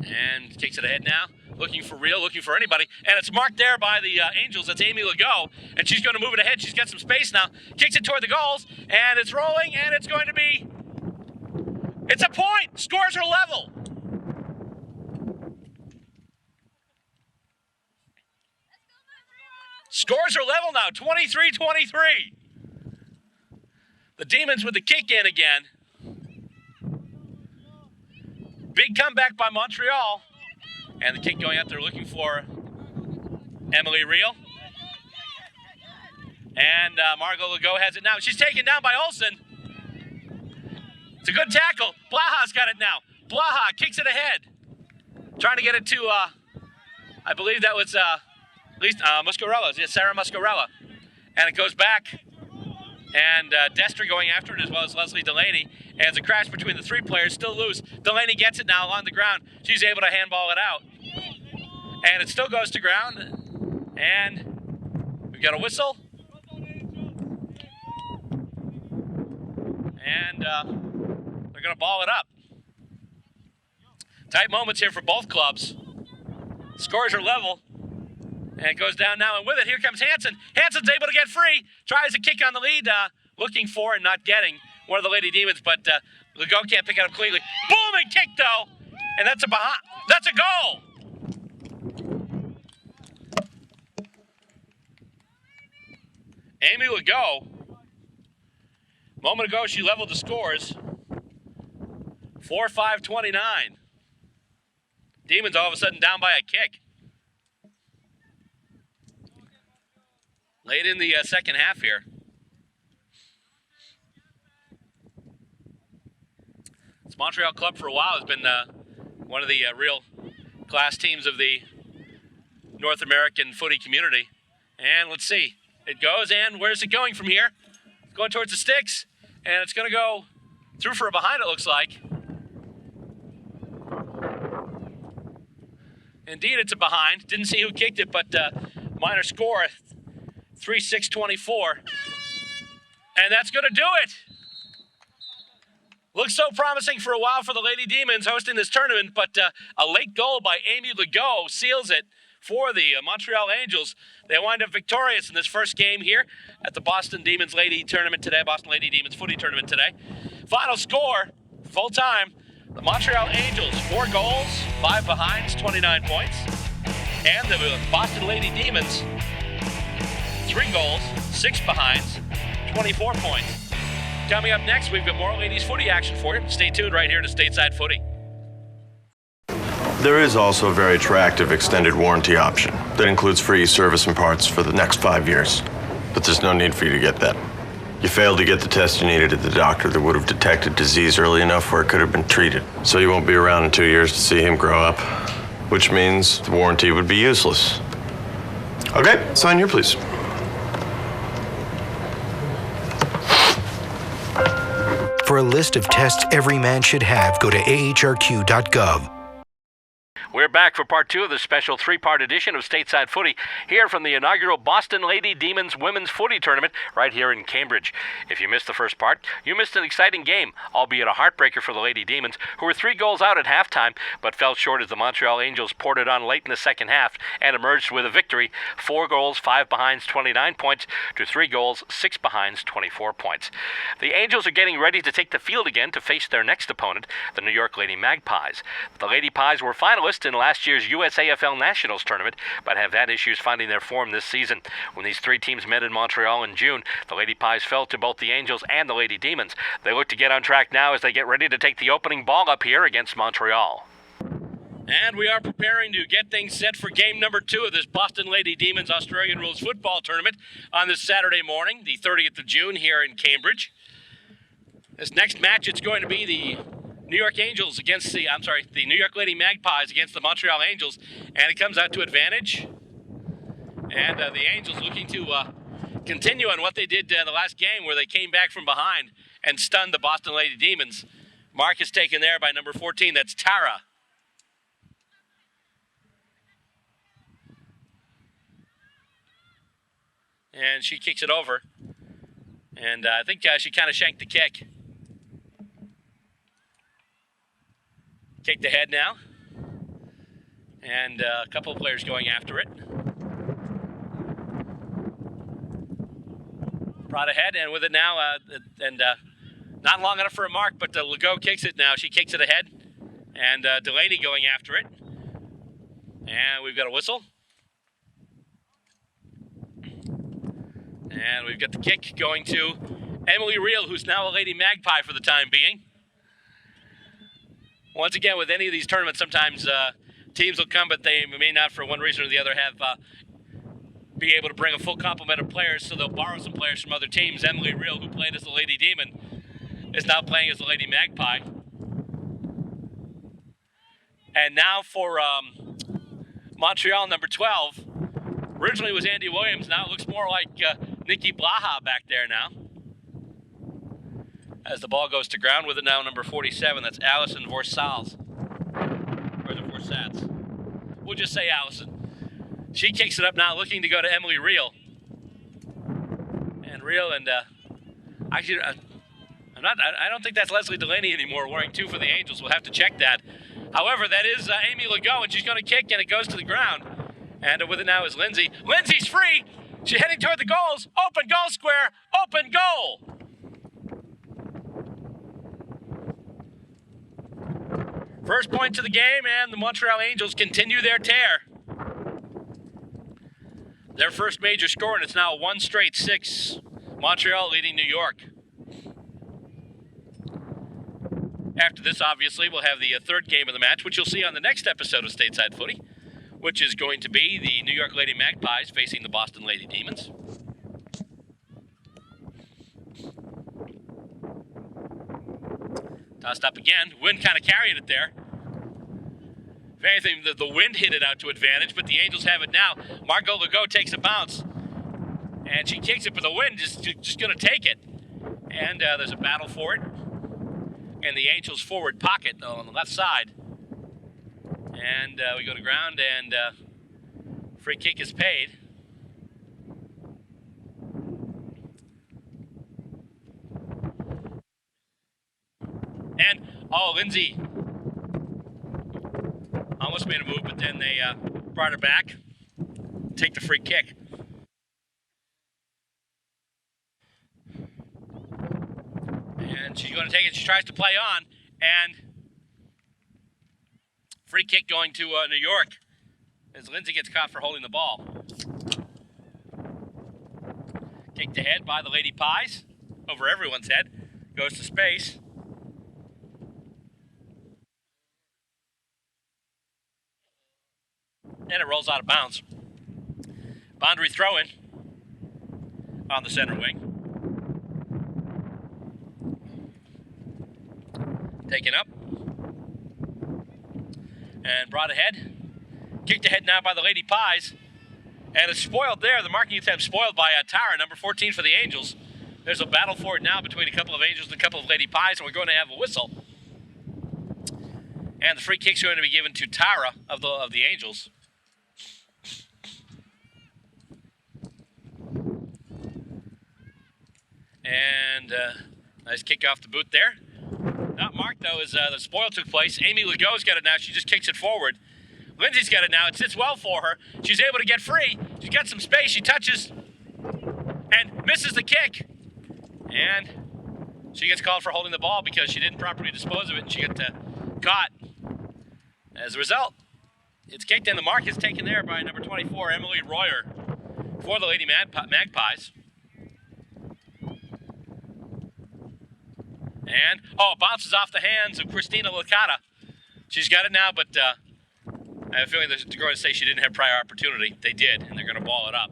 And kicks it ahead now. Looking for Real, looking for anybody. And it's marked there by the Angels. That's Amy Legault. And she's going to move it ahead. She's got some space now. Kicks it toward the goals. And it's rolling. And it's going to be... It's a point. Scores are level. Scores are level now. 23-23. The Demons with the kick in again. Big comeback by Montreal. And the kick going out there looking for Emily Reel. And Margot Legault has it now. She's taken down by Olsen. It's a good tackle. Blaha's got it now. Blaha kicks it ahead. Trying to get it to, I believe that was at least Muscarella. Yeah, Sarah Muscarella. And it goes back. And Destra going after it as well as Leslie Delaney. And it's a crash between the three players, still loose. Delaney gets it now along the ground. She's able to handball it out. And it still goes to ground. And we've got a whistle. And they're going to ball it up. Tight moments here for both clubs. Scores are level. And it goes down now, and with it, here comes Hansen. Hansen's able to get free. Tries a kick on the lead, looking for and not getting one of the Lady Demons, but Legault can't pick it up cleanly. Booming kick, though, and that's a goal. Amy Legault, a moment ago, she leveled the scores. 4-5-29. Demons all of a sudden down by a kick. Late in the second half here. This Montreal club for a while has been one of the real class teams of the North American footy community. And let's see. It goes, and where's it going from here? It's going towards the sticks, and it's going to go through for a behind, it looks like. Indeed, it's a behind. Didn't see who kicked it, but minor score, 3-6-24. And that's going to do it. Looks so promising for a while for the Lady Demons hosting this tournament, but a late goal by Amy Legault seals it for the Montreal Angels. They wind up victorious in this first game here at the Boston Demons Lady Tournament today, Boston Lady Demons Footy Tournament today. Final score, full time, the Montreal Angels, 4 goals, 5 behinds, 29 points. And the Boston Lady Demons, 3 goals, 6 behinds, 24 points. Coming up next, we've got more ladies footy action for you. Stay tuned right here to Stateside Footy. There is also a very attractive extended warranty option that includes free service and parts for the next 5 years. But there's no need for you to get that. You failed to get the test you needed at the doctor that would have detected disease early enough where it could have been treated. So you won't be around in 2 years to see him grow up, which means the warranty would be useless. Okay, sign here, please. For a list of tests every man should have, go to ahrq.gov. We're back for part 2 of the special 3-part edition of Stateside Footy here from the inaugural Boston Lady Demons Women's Footy Tournament right here in Cambridge. If you missed the first part, you missed an exciting game, albeit a heartbreaker for the Lady Demons, who were 3 goals out at halftime, but fell short as the Montreal Angels poured it on late in the second half and emerged with a victory, 4 goals, 5 behinds, 29 points, to 3 goals, 6 behinds, 24 points. The Angels are getting ready to take the field again to face their next opponent, the New York Lady Magpies. The Lady Pies were finalists in last year's U.S.A. Nationals tournament, but have had issues finding their form this season. When these 3 teams met in Montreal in June, the Lady Pies fell to both the Angels and the Lady Demons. They look to get on track now as they get ready to take the opening ball up here against Montreal. And we are preparing to get things set for game number 2 of this Boston Lady Demons Australian Rules Football Tournament on this Saturday morning, the 30th of June here in Cambridge. This next match, it's going to be the New York Angels against the New York Lady Magpies against the Montreal Angels, and it comes out to advantage. And the Angels looking to continue on what they did the last game, where they came back from behind and stunned the Boston Lady Demons. Mark is taken there by number 14, that's Tara. And she kicks it over. And I think she kind of shanked the kick. Kicked ahead now, and a couple of players going after it. Brought ahead, and with it now, not long enough for a mark, but Legault kicks it now. She kicks it ahead, and Delaney going after it. And we've got a whistle. And we've got the kick going to Emily Reel, who's now a Lady Magpie for the time being. Once again, with any of these tournaments, sometimes teams will come, but they may not, for one reason or the other, be able to bring a full complement of players, so they'll borrow some players from other teams. Emily Reel, who played as the Lady Demon, is now playing as the Lady Magpie. And now for Montreal, number 12. Originally it was Andy Williams. Now it looks more like Nikki Blaha back there now. As the ball goes to ground, with it now number 47, that's Allison Vorsals. Or the Vorsats. We'll just say Allison. She kicks it up now, looking to go to Emily Reel. And Reel, and actually, I don't think that's Leslie Delaney anymore, wearing 2 for the Angels. We'll have to check that. However, that is Amy Legault, and she's going to kick, and it goes to the ground. And with it now is Lindsay. Lindsay's free. She's heading toward the goals. Open goal square. Open goal. First point to the game, and the Montreal Angels continue their tear. Their first major score, and it's now 1 straight 6. Montreal leading New York. After this, obviously, we'll have the third game of the match, which you'll see on the next episode of Stateside Footy, which is going to be the New York Lady Magpies facing the Boston Lady Demons. Tossed up again. Wind kind of carried it there. If anything, the wind hit it out to advantage, but the Angels have it now. Margot Legault takes a bounce, and she kicks it, but the wind is just going to take it. And there's a battle for it. And the Angels' forward pocket on the left side. And we go to ground, and free kick is paid. And, Lindsay almost made a move, but then they brought her back. Take the free kick. And she's going to take it. She tries to play on. And free kick going to New York as Lindsay gets caught for holding the ball. Kicked ahead by the Lady Pies. Over everyone's head. Goes to space. And it rolls out of bounds. Boundary throw-in on the center wing. Taken up. And brought ahead. Kicked ahead now by the Lady Pies. And it's spoiled there. The marking attempt spoiled by Tara, number 14 for the Angels. There's a battle for it now between a couple of Angels and a couple of Lady Pies, and we're going to have a whistle. And the free kick's going to be given to Tara of the Angels. And nice kick off the boot there. Not marked, though, as the spoil took place. Amy Legault's got it now. She just kicks it forward. Lindsay's got it now. It sits well for her. She's able to get free. She's got some space. She touches and misses the kick. And she gets called for holding the ball because she didn't properly dispose of it, and she got caught. As a result, it's kicked, and the mark is taken there by number 24, Emily Royer, for the Lady Magpies. And, it bounces off the hands of Christina Licata. She's got it now, but I have a feeling they're going to say she didn't have prior opportunity. They did, and they're going to ball it up.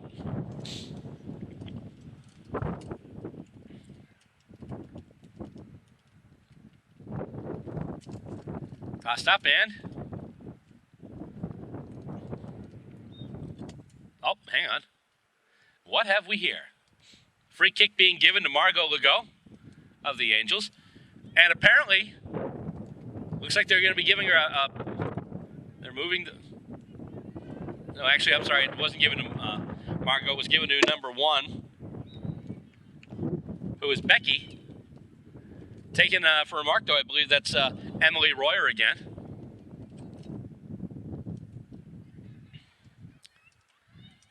Tossed up, and... hang on. What have we here? Free kick being given to Margot Legault of the Angels. And apparently, looks like they're going to be giving her they're moving no, actually, I'm sorry, it wasn't given to Margot. It was given to number 1, who is Becky. Taken for a mark, though, I believe that's Emily Royer again.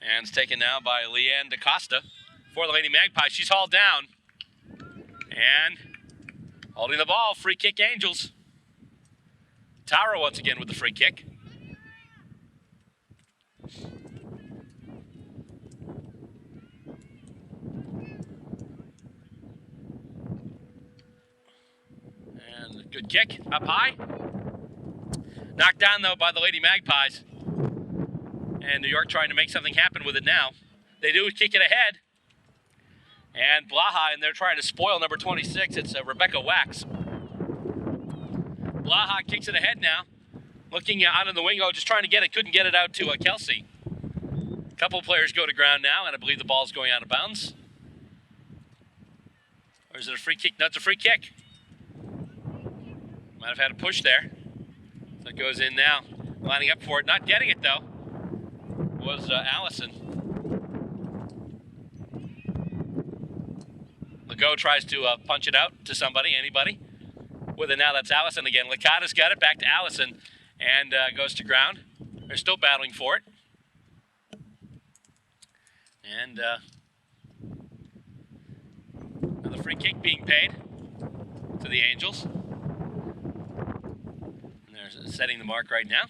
And it's taken now by Leanne DaCosta for the Lady Magpies. She's hauled down. And holding the ball, free kick Angels. Tara once again with the free kick. And a good kick up high. Knocked down, though, by the Lady Magpies. And New York trying to make something happen with it now. They do kick it ahead. And Blaha, and they're trying to spoil number 26. It's Rebecca Wax. Blaha kicks it ahead now. Looking out in the wing, just trying to get it. Couldn't get it out to Kelsey. A couple players go to ground now, and I believe the ball's going out of bounds. Or is it a free kick? No, it's a free kick. Might have had a push there. So it goes in now. Lining up for it. Not getting it, though, was Allison. Legault tries to punch it out to somebody, anybody. With it now, that's Allison again. Licata's got it, back to Allison, and goes to ground. They're still battling for it. And another free kick being paid to the Angels. And they're setting the mark right now.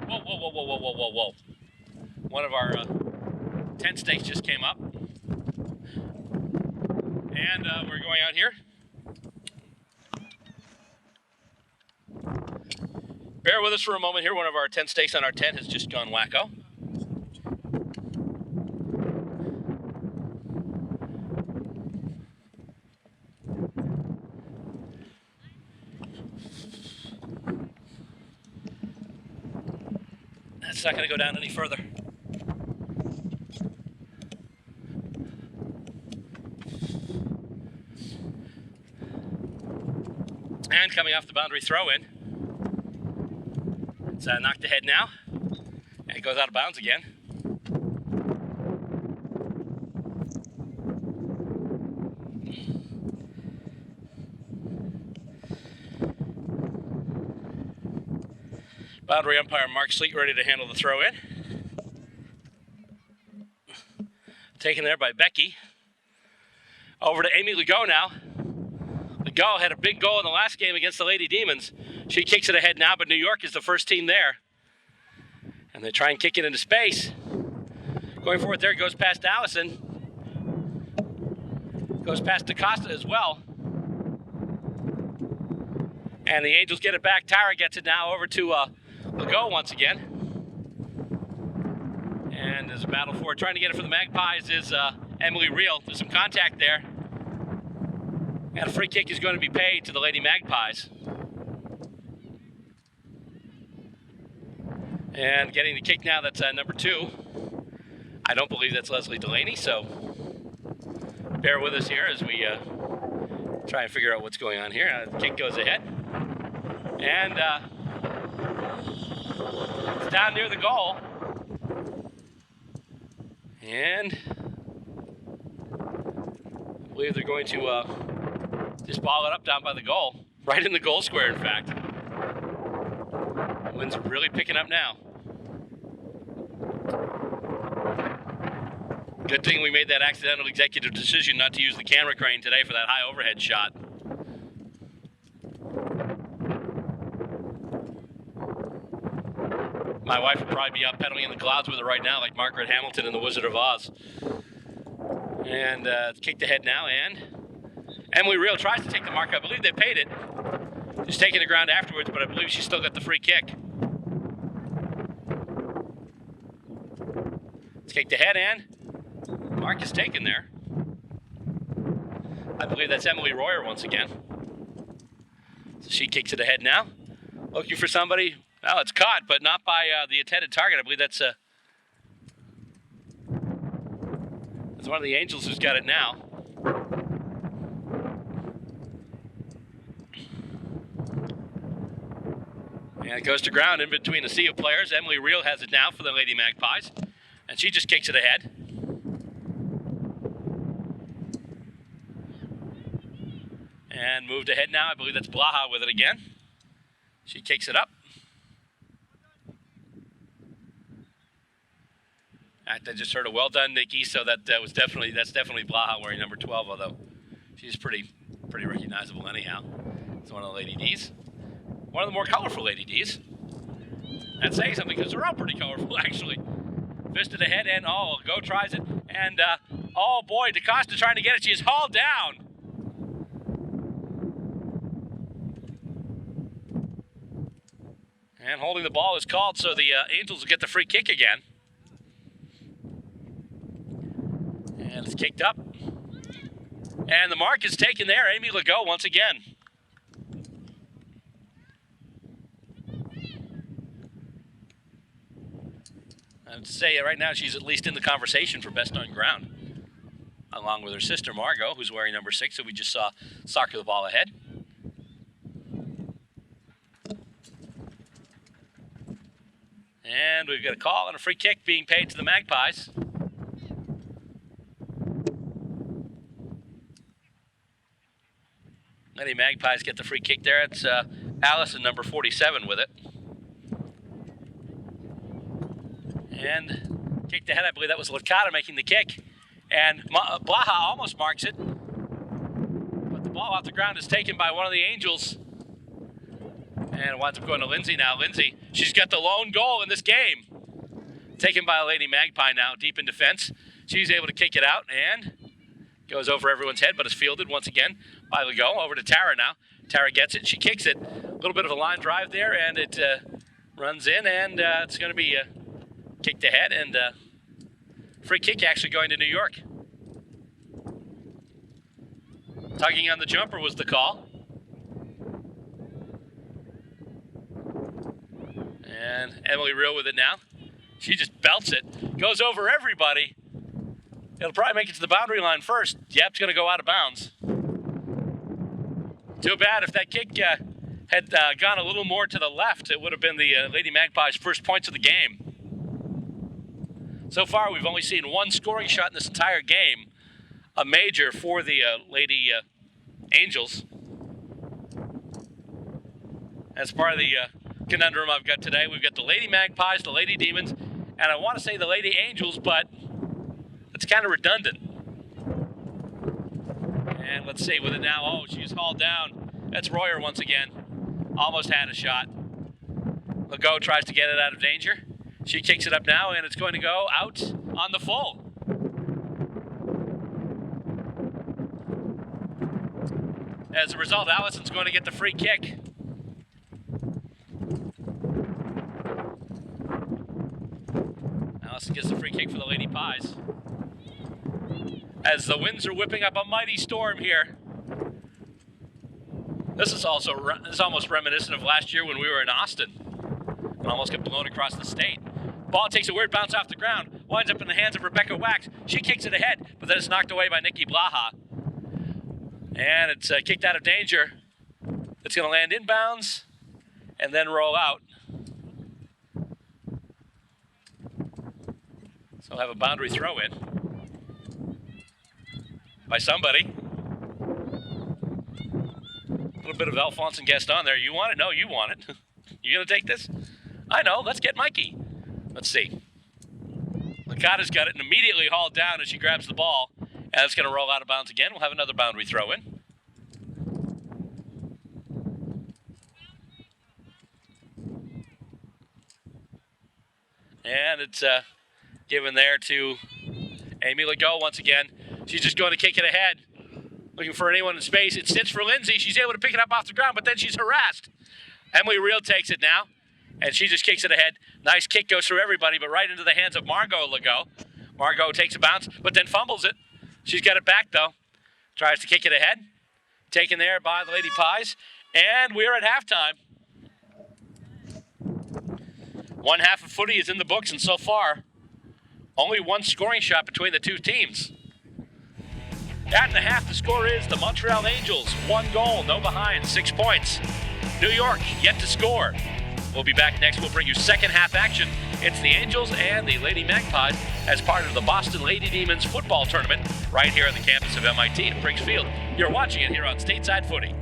Whoa, whoa, whoa, whoa, whoa, whoa, whoa, whoa. One of our tent stakes just came up. And we're going out here. Bear with us for a moment here. One of our tent stakes on our tent has just gone wacko. That's not going to go down any further. And coming off the boundary throw-in. It's knocked ahead now. And it goes out of bounds again. Boundary umpire Mark Sleet ready to handle the throw-in. Taken there by Becky. Over to Amy Legault now. Legault had a big goal in the last game against the Lady Demons. She kicks it ahead now, but New York is the first team there. And they try and kick it into space. Going forward there, goes past Allison. Goes past DaCosta as well. And the Angels get it back. Tara gets it now over to Legault once again. And there's a battle for it. Trying to get it for the Magpies is Emily Reel. There's some contact there. And a free kick is going to be paid to the Lady Magpies. And getting the kick now, that's number 2. I don't believe that's Leslie Delaney, so bear with us here as we try and figure out what's going on here. The kick goes ahead. And it's down near the goal. And I believe they're going to just ball it up down by the goal. Right in the goal square, in fact. The wind's really picking up now. Good thing we made that accidental executive decision not to use the camera crane today for that high overhead shot. My wife would probably be out pedaling in the clouds with it right now, like Margaret Hamilton in The Wizard of Oz. And kicked ahead now, and Emily Reel tries to take the mark. I believe they paid it. She's taking the ground afterwards, but I believe she's still got the free kick. It's kicked ahead, and mark is taken there. I believe that's Emily Royer once again. So she kicks it ahead now. Looking for somebody. Well, it's caught, but not by the intended target. I believe that's one of the Angels who's got it now. And it goes to ground in between a sea of players. Emily Reel has it now for the Lady Magpies. And she just kicks it ahead. And moved ahead now. I believe that's Blaha with it again. She kicks it up. I just heard a well done, Nikki. So that's definitely Blaha wearing number 12. Although she's pretty recognizable anyhow. It's one of the Lady D's. One of the more colorful Lady D's. That's saying something because they're all pretty colorful actually. Fisted ahead and Go tries it and oh boy, DaCosta trying to get it. She is hauled down. And holding the ball is called, so the Angels will get the free kick again. And it's kicked up. And the mark is taken there. Amy Legault once again. I would say right now she's at least in the conversation for best on ground. Along with her sister Margot, who's wearing number 6, who we just saw soccer the ball ahead. And we've got a call and a free kick being paid to the Magpies. Lady Magpies get the free kick there. It's Allison, number 47, with it. And kicked ahead, I believe that was Licata making the kick. And Blaha almost marks it. But the ball off the ground is taken by one of the Angels. And it winds up going to Lindsay now. Lindsay, she's got the lone goal in this game. Taken by a Lady Magpie now, deep in defense. She's able to kick it out and goes over everyone's head, but is fielded once again by Legault. Over to Tara now. Tara gets it. She kicks it. A little bit of a line drive there, and it runs in, and it's going to be kicked ahead, and free kick actually going to New York. Tugging on the jumper was the call. And Emily Real with it now. She just belts it. Goes over everybody. It'll probably make it to the boundary line first. Yep, it's going to go out of bounds. Too bad if that kick had gone a little more to the left, it would have been the Lady Magpies' first points of the game. So far, we've only seen one scoring shot in this entire game. A major for the Lady Angels. As part of the conundrum I've got today, we've got the Lady Magpies, the Lady Demons, and I want to say the Lady Angels, but it's kind of redundant. And let's see, with it now, oh, she's hauled down. That's Royer once again. Almost had a shot. Legault tries to get it out of danger. She kicks it up now, and it's going to go out on the full. As a result, Allison's going to get the free kick. Allison gets the free kick for the Lady Pies. As the winds are whipping up a mighty storm here. This is almost reminiscent of last year when we were in Austin and almost got blown across the state. Ball takes a weird bounce off the ground, winds up in the hands of Rebecca Wax. She kicks it ahead, but then it's knocked away by Nikki Blaha. And it's kicked out of danger. It's going to land inbounds and then roll out. So we'll have a boundary throw in by somebody. A little bit of Alphonse and Gaston there. You want it? No, you want it. You going to take this? I know. Let's get Mikey. Let's see. Licata's got it and immediately hauled down as she grabs the ball. And it's going to roll out of bounds again. We'll have another boundary throw in. And it's given there to Amy Legault once again. She's just going to kick it ahead. Looking for anyone in space. It sits for Lindsay. She's able to pick it up off the ground, but then she's harassed. Emily Real takes it now, and she just kicks it ahead. Nice kick goes through everybody, but right into the hands of Margot Legault. Margot takes a bounce, but then fumbles it. She's got it back, though. Tries to kick it ahead. Taken there by the Lady Pies. And we're at halftime. One half of footy is in the books, and so far, only one scoring shot between the two teams. At the half, the score is the Montreal Angels, 1 goal, no behind, 6 points. New York, yet to score. We'll be back next. We'll bring you second half action. It's the Angels and the Lady Magpies as part of the Boston Lady Demons football tournament right here on the campus of MIT in Briggs Field. You're watching it here on Stateside Footy.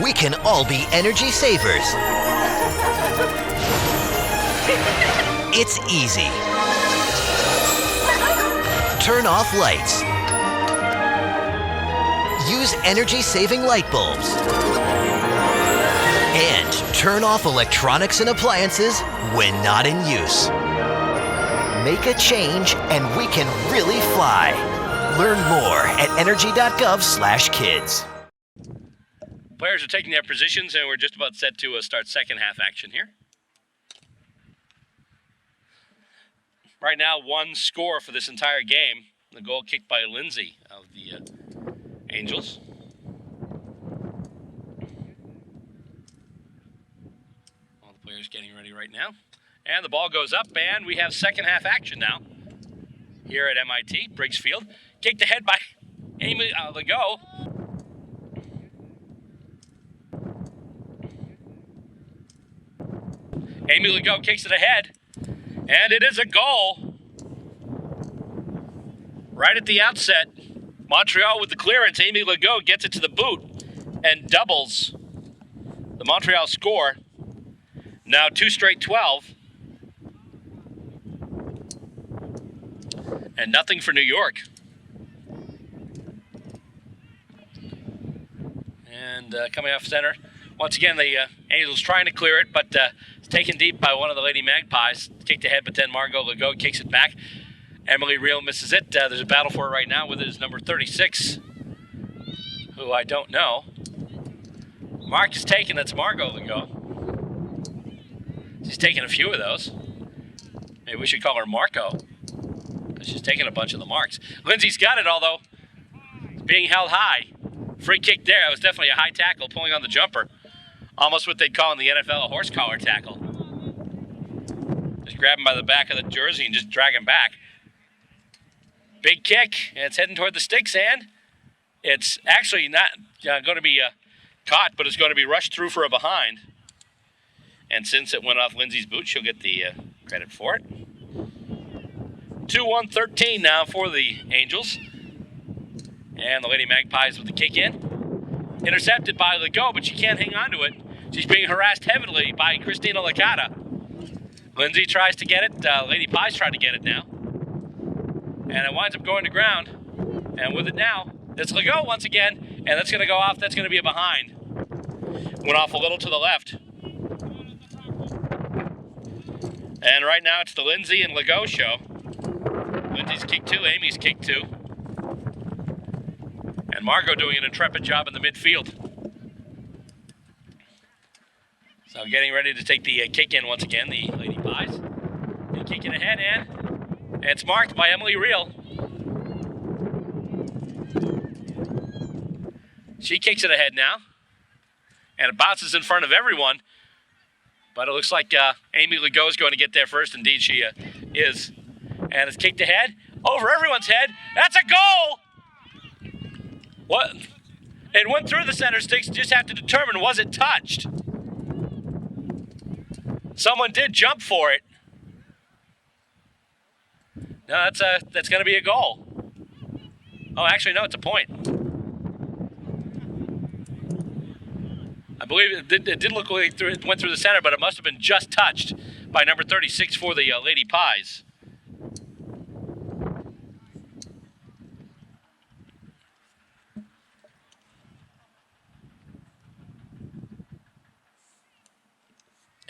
We can all be energy savers. It's easy. Turn off lights. Use energy-saving light bulbs. And turn off electronics and appliances when not in use. Make a change and we can really fly. Learn more at energy.gov/kids. Players are taking their positions, and we're just about set to start second half action here. Right now, one score for this entire game. The goal kicked by Lindsay of the Angels. All the players getting ready right now. And the ball goes up, and we have second half action now here at MIT, Briggs Field. Kicked ahead by Amy Legault. Amy Legault kicks it ahead, and it is a goal. Right at the outset, Montreal with the clearance. Amy Legault gets it to the boot and doubles the Montreal score. Now 2 straight 12. And nothing for New York. And coming off center, Once again, the Angels trying to clear it, but it's taken deep by one of the Lady Magpies. Kicked ahead, but then Margot Legault kicks it back. Emily Reel misses it. There's a battle for it right now with it is number 36, who I don't know. Mark is taken. That's Margot Legault. She's taken a few of those. Maybe we should call her Marco, because she's taken a bunch of the marks. Lindsay's got it, although it's being held high. Free kick there. That was definitely a high tackle, pulling on the jumper. Almost what they'd call in the NFL a horse collar tackle. Just grab him by the back of the jersey and just drag him back. Big kick, and it's heading toward the sticks, and it's actually not going to be caught, but it's going to be rushed through for a behind. And since it went off Lindsay's boot, she'll get the credit for it. 2-1-13 now for the Angels. And the Lady Magpies with the kick in. Intercepted by Legault, but she can't hang on to it. She's being harassed heavily by Christina Licata. Lindsay tries to get it. Lady Pies try to get it now. And it winds up going to ground. And with it now, it's Legault once again. And that's going to go off. That's going to be a behind. Went off a little to the left. And right now it's the Lindsay and Legault show. Lindsay's kick 2, Amy's kick 2. And Margot doing an intrepid job in the midfield. So getting ready to take the kick in once again, the Lady Pies. They kick it ahead, and it's marked by Emily Reel. She kicks it ahead now. And it bounces in front of everyone. But it looks like Amy Legault is going to get there first. Indeed, she is. And it's kicked ahead. Over everyone's head. That's a goal! What? It went through the center sticks. Just have to determine, was it touched? Someone did jump for it. No, that's going to be a goal. Oh, actually, no, it's a point. I believe it did look like it went through the center, but it must have been just touched by number 36 for the Lady Pies.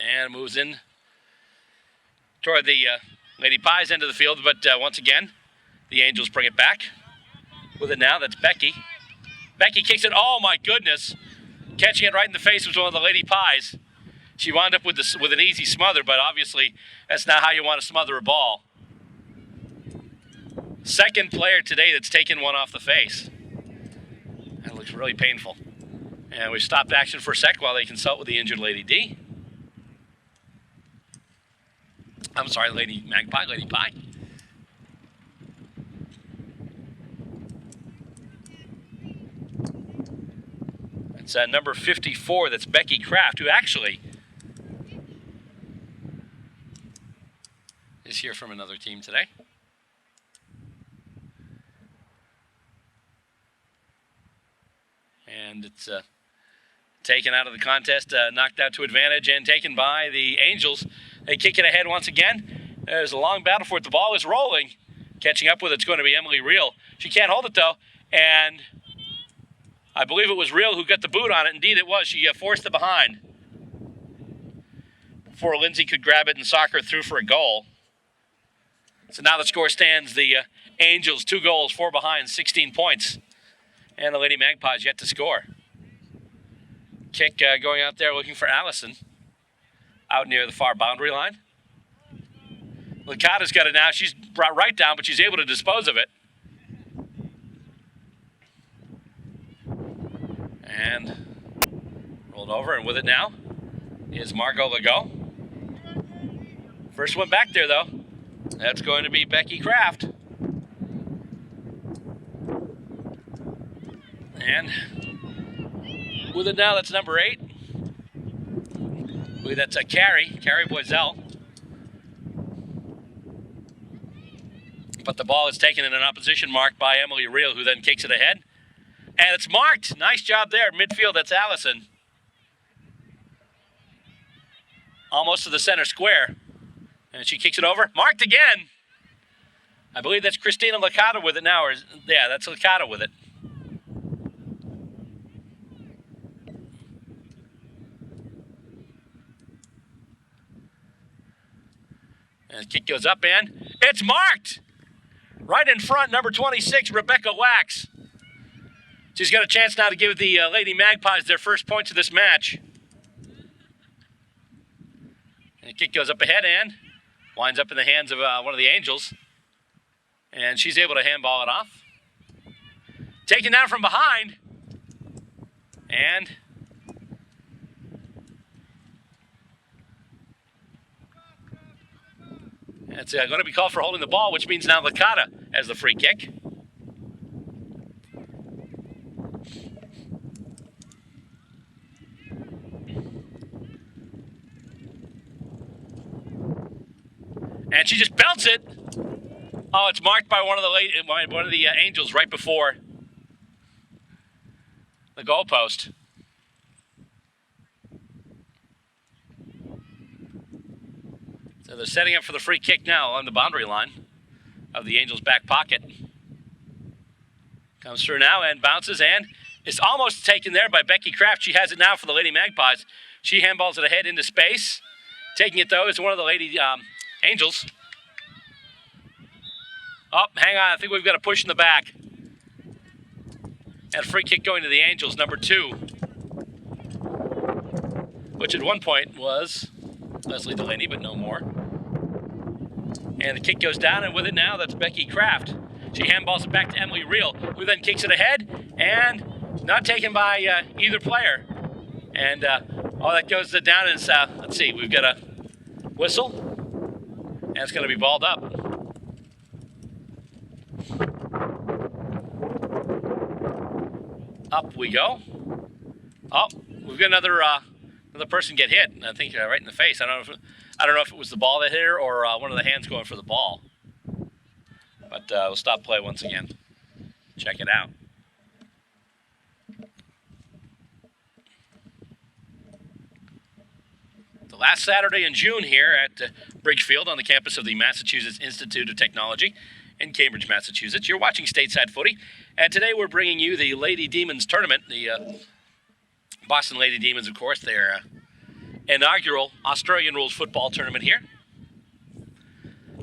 And moves in toward the Lady Pies end of the field, but once again, the Angels bring it back. With it now, that's Becky. Becky kicks it, oh my goodness. Catching it right in the face was one of the Lady Pies. She wound up with an easy smother, but obviously that's not how you want to smother a ball. Second player today that's taken one off the face. That looks really painful. And we stopped action for a sec while they consult with the injured Lady D. I'm sorry, Lady Magpie, Lady Pie. It's number 54, that's Becky Kraft, who actually is here from another team today. And it's taken out of the contest, knocked out to advantage, and taken by the Angels. They kick it ahead once again. There's a long battle for it. The ball is rolling. Catching up with it's going to be Emily Reel. She can't hold it, though, and I believe it was Reel who got the boot on it. Indeed, it was. She forced it behind before Lindsay could grab it and sock her through for a goal. So now the score stands the Angels 2 goals, 4 behind, 16 points. And the Lady Magpies yet to score. Kick going out there looking for Allison out near the far boundary line. Licata's got it now. She's brought right down, but she's able to dispose of it. And rolled over, and with it now is Margot Legault. First one back there, though. That's going to be Becky Kraft. And with it now, that's number 8. I believe that's a Carrie Boiselle. But the ball is taken in an opposition mark by Emily Reel, who then kicks it ahead. And it's marked. Nice job there. Midfield, that's Allison. Almost to the center square. And she kicks it over. Marked again. I believe that's Christina Licata with it now. Yeah, that's Licata with it. And the kick goes up, and it's marked! Right in front, number 26, Rebecca Wax. She's got a chance now to give the Lady Magpies their first points of this match. And the kick goes up ahead and winds up in the hands of one of the Angels. And she's able to handball it off. Taken down from behind. And it's going to be called for holding the ball, which means now Licata has the free kick. And she just belts it. Oh, it's marked by one of the Angels right before the goalpost. So they're setting up for the free kick now on the boundary line of the Angels' back pocket. Comes through now and bounces, and it's almost taken there by Becky Kraft. She has it now for the Lady Magpies. She handballs it ahead into space. Taking it, though, is one of the Lady Angels. Oh, hang on. I think we've got a push in the back. And a free kick going to the Angels, number 2. Which at one point was Leslie Delaney, but no more. And the kick goes down, and with it now, that's Becky Kraft. She handballs it back to Emily Reel, who then kicks it ahead, and not taken by either player. And all that goes down is, let's see, we've got a whistle, and it's going to be balled up. Up we go. Oh, we've got another person get hit. I think right in the face. I don't know if it was the ball that hit her or one of the hands going for the ball. But we'll stop play once again. Check it out. The last Saturday in June here at Briggs Field on the campus of the Massachusetts Institute of Technology in Cambridge, Massachusetts. You're watching Stateside Footy, and today we're bringing you the Lady Demons tournament. The Boston Lady Demons, of course, their inaugural Australian Rules Football tournament here.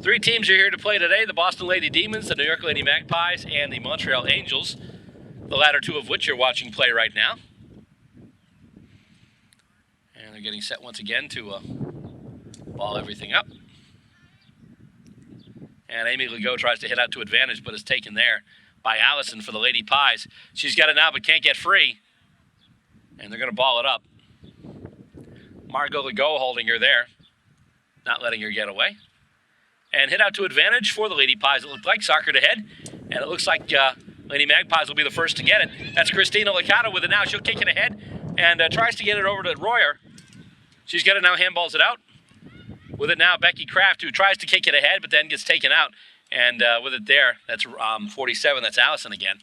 3 teams are here to play today: the Boston Lady Demons, the New York Lady Magpies, and the Montreal Angels, the latter 2 of which you're watching play right now. And they're getting set once again to ball everything up. And Amy Legault tries to hit out to advantage, but is taken there by Allison for the Lady Pies. She's got it now, but can't get free. And they're going to ball it up. Margot Legault holding her there, not letting her get away. And hit out to advantage for the Lady Pies. It looked like soccer to head, and it looks like Lady Magpies will be the first to get it. That's Christina Licata with it now. She'll kick it ahead and tries to get it over to Royer. She's got it now, handballs it out. With it now, Becky Kraft, who tries to kick it ahead, but then gets taken out. And with it there, that's 47, that's Allison again.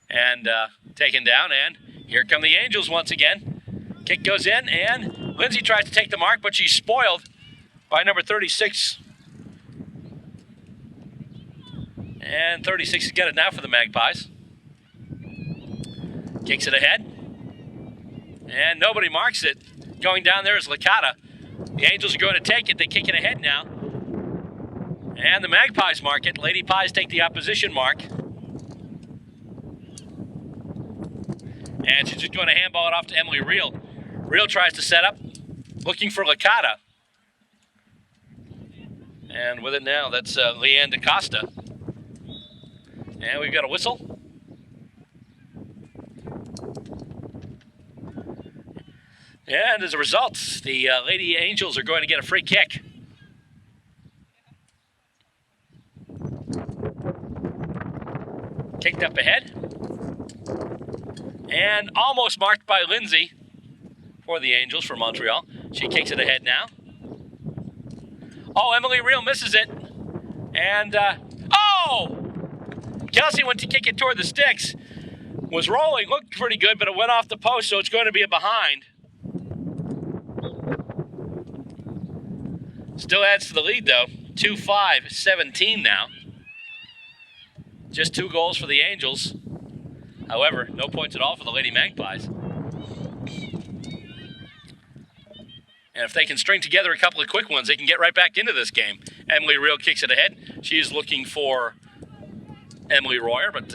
And taken down, and here come the Angels once again. Kick goes in, and Lindsay tries to take the mark, but she's spoiled by number 36. And 36 has got it now for the Magpies. Kicks it ahead. And nobody marks it. Going down there is Licata. The Angels are going to take it. They kick it ahead now. And the Magpies mark it. Lady Pies take the opposition mark. And she's just going to handball it off to Emily Reel. Reel tries to set up, looking for Licata. And with it now, that's Leanne DaCosta. And we've got a whistle. And as a result, the Lady Angels are going to get a free kick. Kicked up ahead. And almost marked by Lindsay for the Angels for Montreal. She kicks it ahead now. Oh, Emily Reel misses it. And, Kelsey went to kick it toward the sticks. Was rolling, looked pretty good, but it went off the post, so it's going to be a behind. Still adds to the lead, though. 2-5-17 now. Just 2 goals for the Angels. However, no points at all for the Lady Magpies. And if they can string together a couple of quick ones, they can get right back into this game. Emily Reel kicks it ahead. She's looking for Emily Royer, but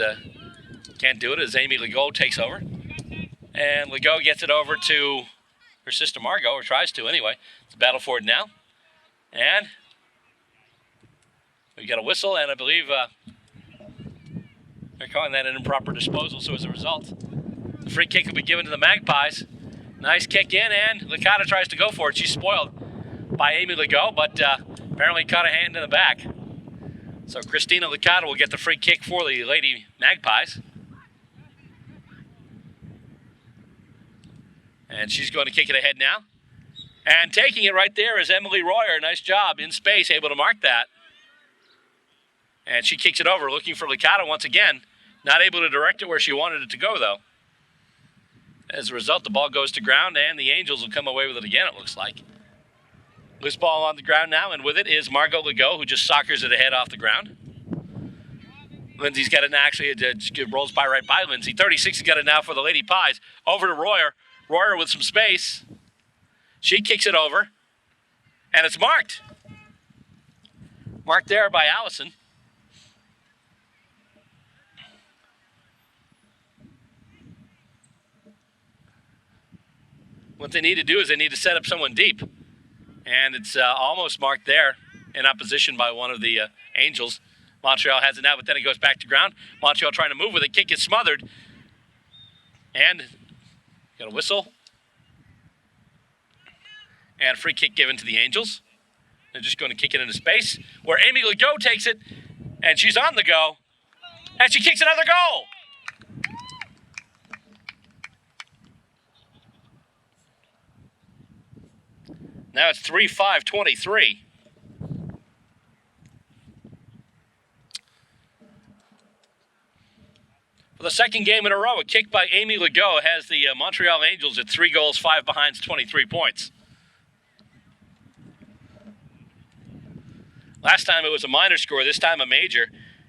can't do it as Amy Legault takes over. And Legault gets it over to her sister Margot, or tries to anyway. It's a battle for it now. And we got a whistle, and I believe they're calling that an improper disposal. So as a result, the free kick will be given to the Magpies. Nice kick in, and Licata tries to go for it. She's spoiled by Amy Legault, but apparently caught a hand in the back. So Christina Licata will get the free kick for the Lady Magpies. And she's going to kick it ahead now. And taking it right there is Emily Royer. Nice job in space, able to mark that. And she kicks it over, looking for Licata once again. Not able to direct it where she wanted it to go, though. As a result, the ball goes to ground, and the Angels will come away with it again, it looks like. Loose ball on the ground now, and with it is Margot Legault, who just soccers it ahead off the ground. Lindsay's got it now. Actually, it rolls by right by Lindsay. 36 has got it now for the Lady Pies. Over to Royer. Royer with some space. She kicks it over, and it's marked. Marked there by Allison. What they need to do is they need to set up someone deep. And it's almost marked there in opposition by one of the Angels. Montreal has it now, but then it goes back to ground. Montreal trying to move with it. Kick gets smothered. And got a whistle. And a free kick given to the Angels. They're just going to kick it into space, where Amy Legault takes it, and she's on the go. And she kicks another goal. Now it's 3-5-23. For the second game in a row, a kick by Amy Legault has the Montreal Angels at 3 goals, 5 behinds, 23 points. Last time it was a minor score, this time a major,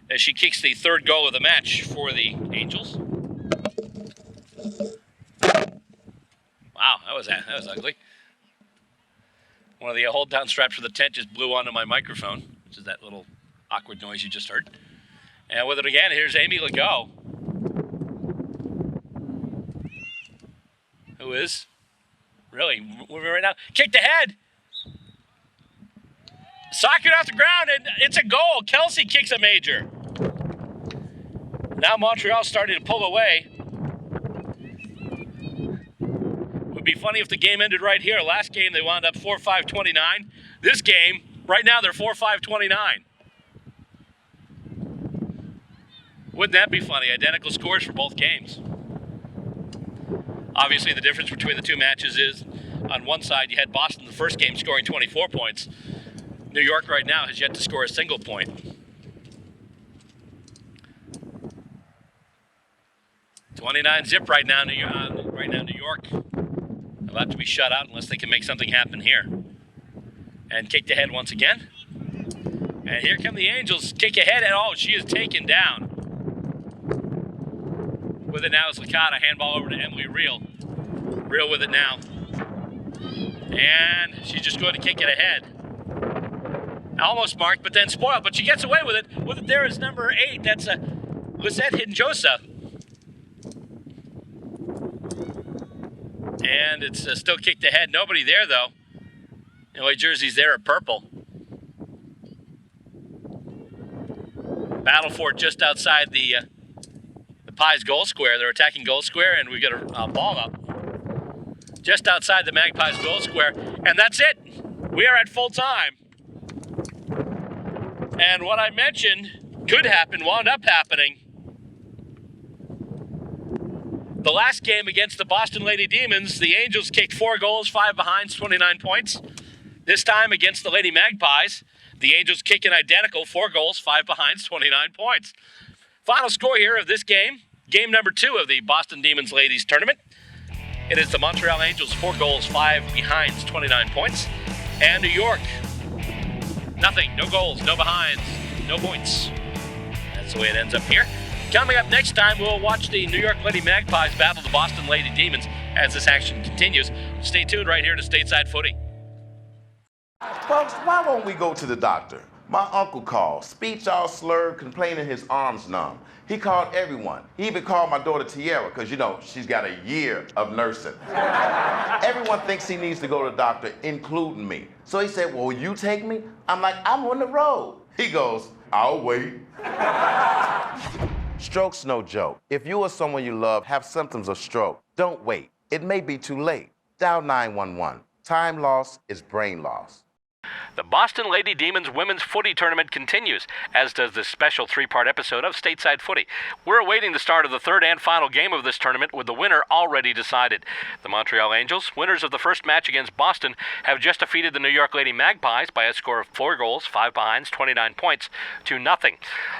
as she kicks the third goal of the match for the Angels. Wow, that was ugly. One of the hold-down straps for the tent just blew onto my microphone, which is that little awkward noise you just heard. And with it again, here's Amy Legault, who is really moving right now. Kicked ahead. Sockered off the ground, and it's a goal. Kelsey kicks a major. Now Montreal's starting to pull away. Would be funny if the game ended right here. Last game they wound up 4-5-29. This game, right now they're 4-5-29. Wouldn't that be funny? Identical scores for both games. Obviously the difference between the two matches is on one side you had Boston the first game scoring 24 points. New York right now has yet to score a single point. 29 zip right now, New York. About to be shut out unless they can make something happen here. And kicked ahead once again. And here come the Angels. Kick ahead, and she is taken down. With it now is Licata. Handball over to Emily Reel. Reel with it now. And she's just going to kick it ahead. Almost marked, but then spoiled. But she gets away with it. With it there is number 8. That's Lisette Hidjosa. And it's still kicked ahead. Nobody there, though. The only jerseys there are purple. Battle for it just outside the Pies goal square. They're attacking goal square, and we've got a ball up just outside the Magpies goal square. And that's it. We are at full time. And what I mentioned could happen, wound up happening. The last game against the Boston Lady Demons, the Angels kicked 4 goals, 5 behinds, 29 points. This time against the Lady Magpies, the Angels kick an identical 4 goals, 5 behinds, 29 points. Final score here of this game, game number 2 of the Boston Demons Ladies Tournament. It is the Montreal Angels 4 goals, 5 behinds, 29 points. And New York, nothing, no goals, no behinds, no points. That's the way it ends up here. Coming up next time, we'll watch the New York Lady Magpies battle the Boston Lady Demons as this action continues. Stay tuned right here to Stateside Footy. Folks, why won't we go to the doctor? My uncle called, speech all slurred, complaining his arms numb. He called everyone. He even called my daughter Tiara, because, you know, she's got a year of nursing. Everyone thinks he needs to go to the doctor, including me. So he said, well, will you take me? I'm like, I'm on the road. He goes, I'll wait. Stroke's no joke. If you or someone you love have symptoms of stroke, don't wait. It may be too late. Dial 911. Time loss is brain loss. The Boston Lady Demons women's footy tournament continues, as does this special three-part episode of Stateside Footy. We're awaiting the start of the third and final game of this tournament, with the winner already decided. The Montreal Angels, winners of the first match against Boston, have just defeated the New York Lady Magpies by a score of 4 goals, 5 behinds, 29 points to nothing.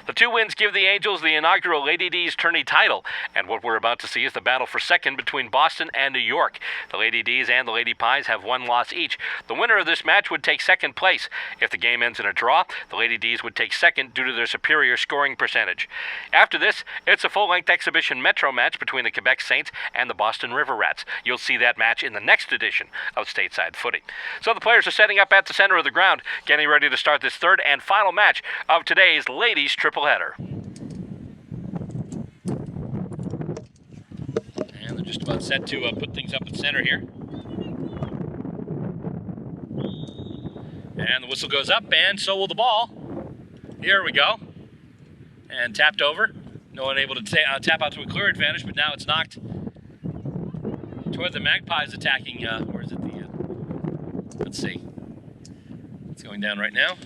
The 2 wins give the Angels the inaugural Lady D's tourney title, and what we're about to see is the battle for second between Boston and New York. The Lady D's and the Lady Pies have 1 loss each. The winner of this match would take second place. If the game ends in a draw, the Lady D's would take second due to their superior scoring percentage. After this, it's a full-length exhibition Metro match between the Quebec Saints and the Boston River Rats. You'll see that match in the next edition of Stateside Footy. So the players are setting up at the center of the ground, getting ready to start this third and final match of today's ladies tripleheader. And they're just about set to put things up at center here. And the whistle goes up, and so will the ball. Here we go. And tapped over. No one able to tap out to a clear advantage, but now it's knocked toward the Magpies attacking. Where is it? Let's see. It's going down right now.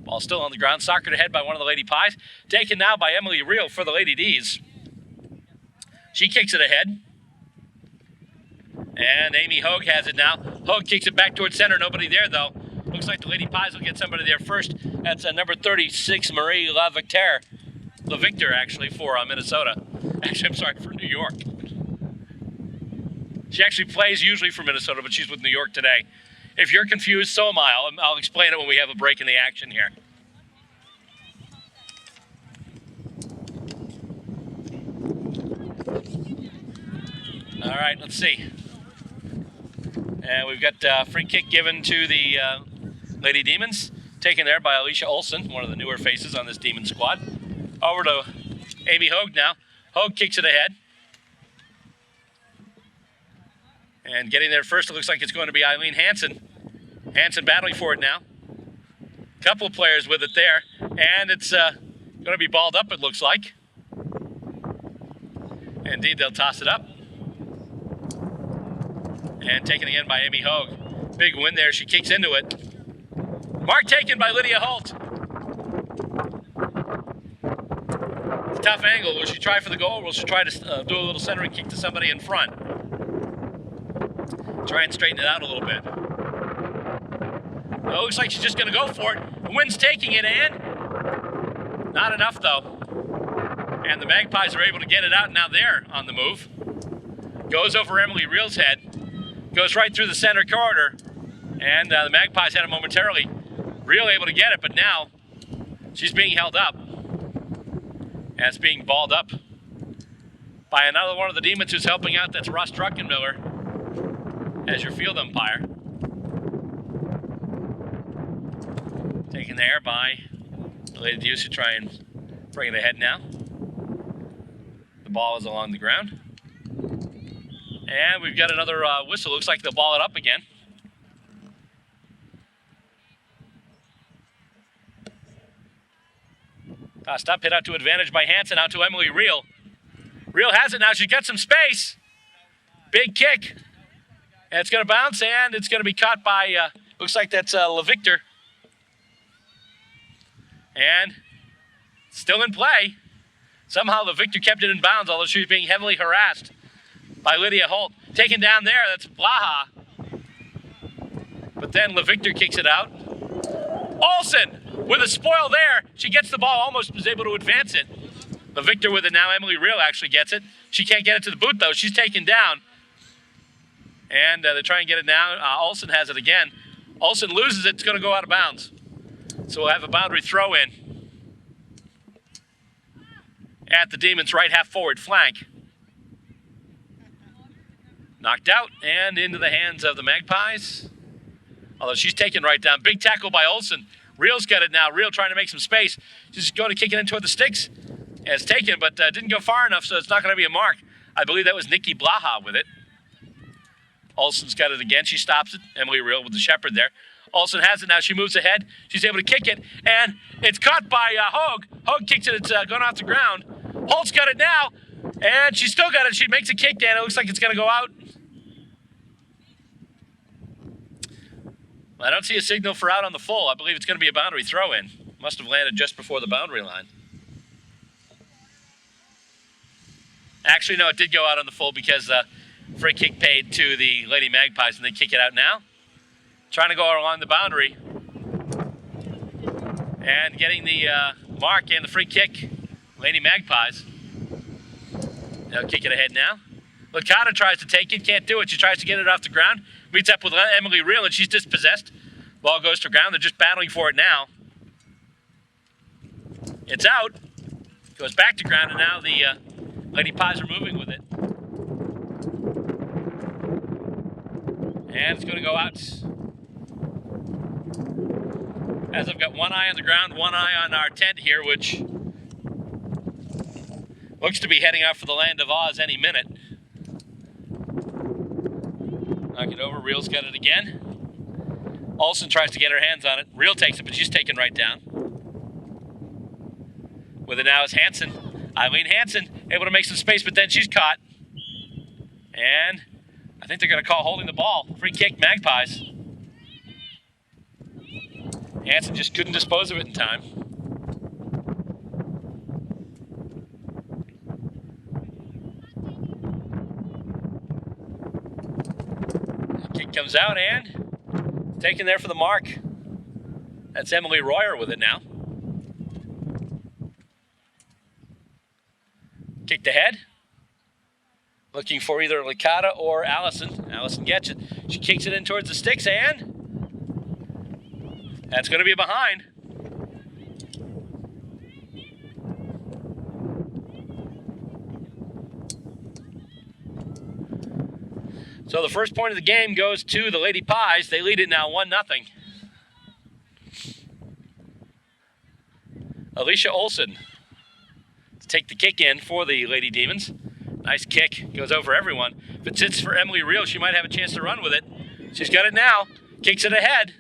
Ball still on the ground. Soccered ahead by one of the Lady Pies. Taken now by Emily Reel for the Lady D's. She kicks it ahead. And Amy Hogue has it now. Hogue kicks it back towards center. Nobody there, though. Looks like the Lady Pies will get somebody there first. That's number 36, Marie LaVictor, actually, for Minnesota. Actually, I'm sorry, for New York. She actually plays usually for Minnesota, but she's with New York today. If you're confused, so am I. I'll explain it when we have a break in the action here. All right, let's see. And we've got a free kick given to the Lady Demons, taken there by Alicia Olsen, one of the newer faces on this Demon squad. Over to Amy Hogue now. Hogue kicks it ahead. And getting there first, it looks like it's going to be Eileen Hansen. Hansen battling for it now. Couple of players with it there. And it's going to be balled up, it looks like. Indeed, they'll toss it up. And taken again by Amy Hogue. Big win there. She kicks into it. Mark taken by Lydia Holt. It's a tough angle. Will she try for the goal? Or will she try to do a little centering kick to somebody in front? Try and straighten it out a little bit. Well, it looks like she's just going to go for it. The wind's taking it, and not enough, though. And the Magpies are able to get it out. Now they're on the move. Goes over Emily Reel's head. Goes right through the center corridor, and the Magpies had it momentarily. Reel able to get it, but now she's being held up. And it's being balled up by another one of the Demons who's helping out. That's Russ Druckenmiller as your field umpire. Taken there by the Lady Deuce to try and bring it ahead now. The ball is along the ground. And we've got another whistle. Looks like they'll ball it up again. Stop hit out to advantage by Hansen, out to Emily Reel. Reel has it now. She's got some space. Big kick. And it's going to bounce, and it's going to be caught by, looks like that's LaVictor. And still in play. Somehow LaVictor kept it in bounds, although she was being heavily harassed by Lydia Holt. Taken down there, that's Blaha. But then LaVictor kicks it out. Olsen with a spoil there. She gets the ball, almost was able to advance it. LaVictor with it now. Emily Reel actually gets it. She can't get it to the boot, though. She's taken down. And they try and get it now. Olsen has it again. Olsen loses it. It's going to go out of bounds. So we'll have a boundary throw in at the Demons' right half forward flank. Knocked out and into the hands of the Magpies. Although she's taken right down. Big tackle by Olsen. Real's got it now. Real trying to make some space. She's going to kick it in toward the sticks. And it's taken, but didn't go far enough, so it's not going to be a mark. I believe that was Nikki Blaha with it. Olsen's got it again. She stops it. Emily Real with the shepherd there. Olsen has it now. She moves ahead. She's able to kick it, and it's caught by Hogue. Hogue kicks it. It's going off the ground. Holt's got it now, and she's still got it. She makes a kick, Dan. It looks like it's going to go out. I don't see a signal for out on the full. I believe it's going to be a boundary throw-in. Must have landed just before the boundary line. Actually, no, it did go out on the full because free kick paid to the Lady Magpies, and they kick it out now. Trying to go along the boundary. And getting the mark and the free kick, Lady Magpies. They'll kick it ahead now. Licata tries to take it, can't do it. She tries to get it off the ground. Meets up with Emily Real, and she's dispossessed. Ball goes to ground. They're just battling for it now. It's out. Goes back to ground, and now the Lady Pies are moving with it. And it's going to go out. As I've got one eye on the ground, one eye on our tent here, which looks to be heading out for the land of Oz any minute. Knock it over. Real's got it again. Olsen tries to get her hands on it. Real takes it, but she's taken right down. With it now is Hansen. Eileen Hansen able to make some space, but then she's caught. And I think they're going to call holding the ball. Free kick, Magpies. Hansen just couldn't dispose of it in time. Kick comes out and taken there for the mark. That's Emily Royer with it now. Kicked ahead. Looking for either Licata or Allison. Allison gets it. She kicks it in towards the sticks, and that's going to be a behind. So the first point of the game goes to the Lady Pies. They lead it now 1-0. Alicia Olsen to take the kick in for the Lady Demons. Nice kick. Goes over everyone. If it sits for Emily Real, she might have a chance to run with it. She's got it now. Kicks it ahead.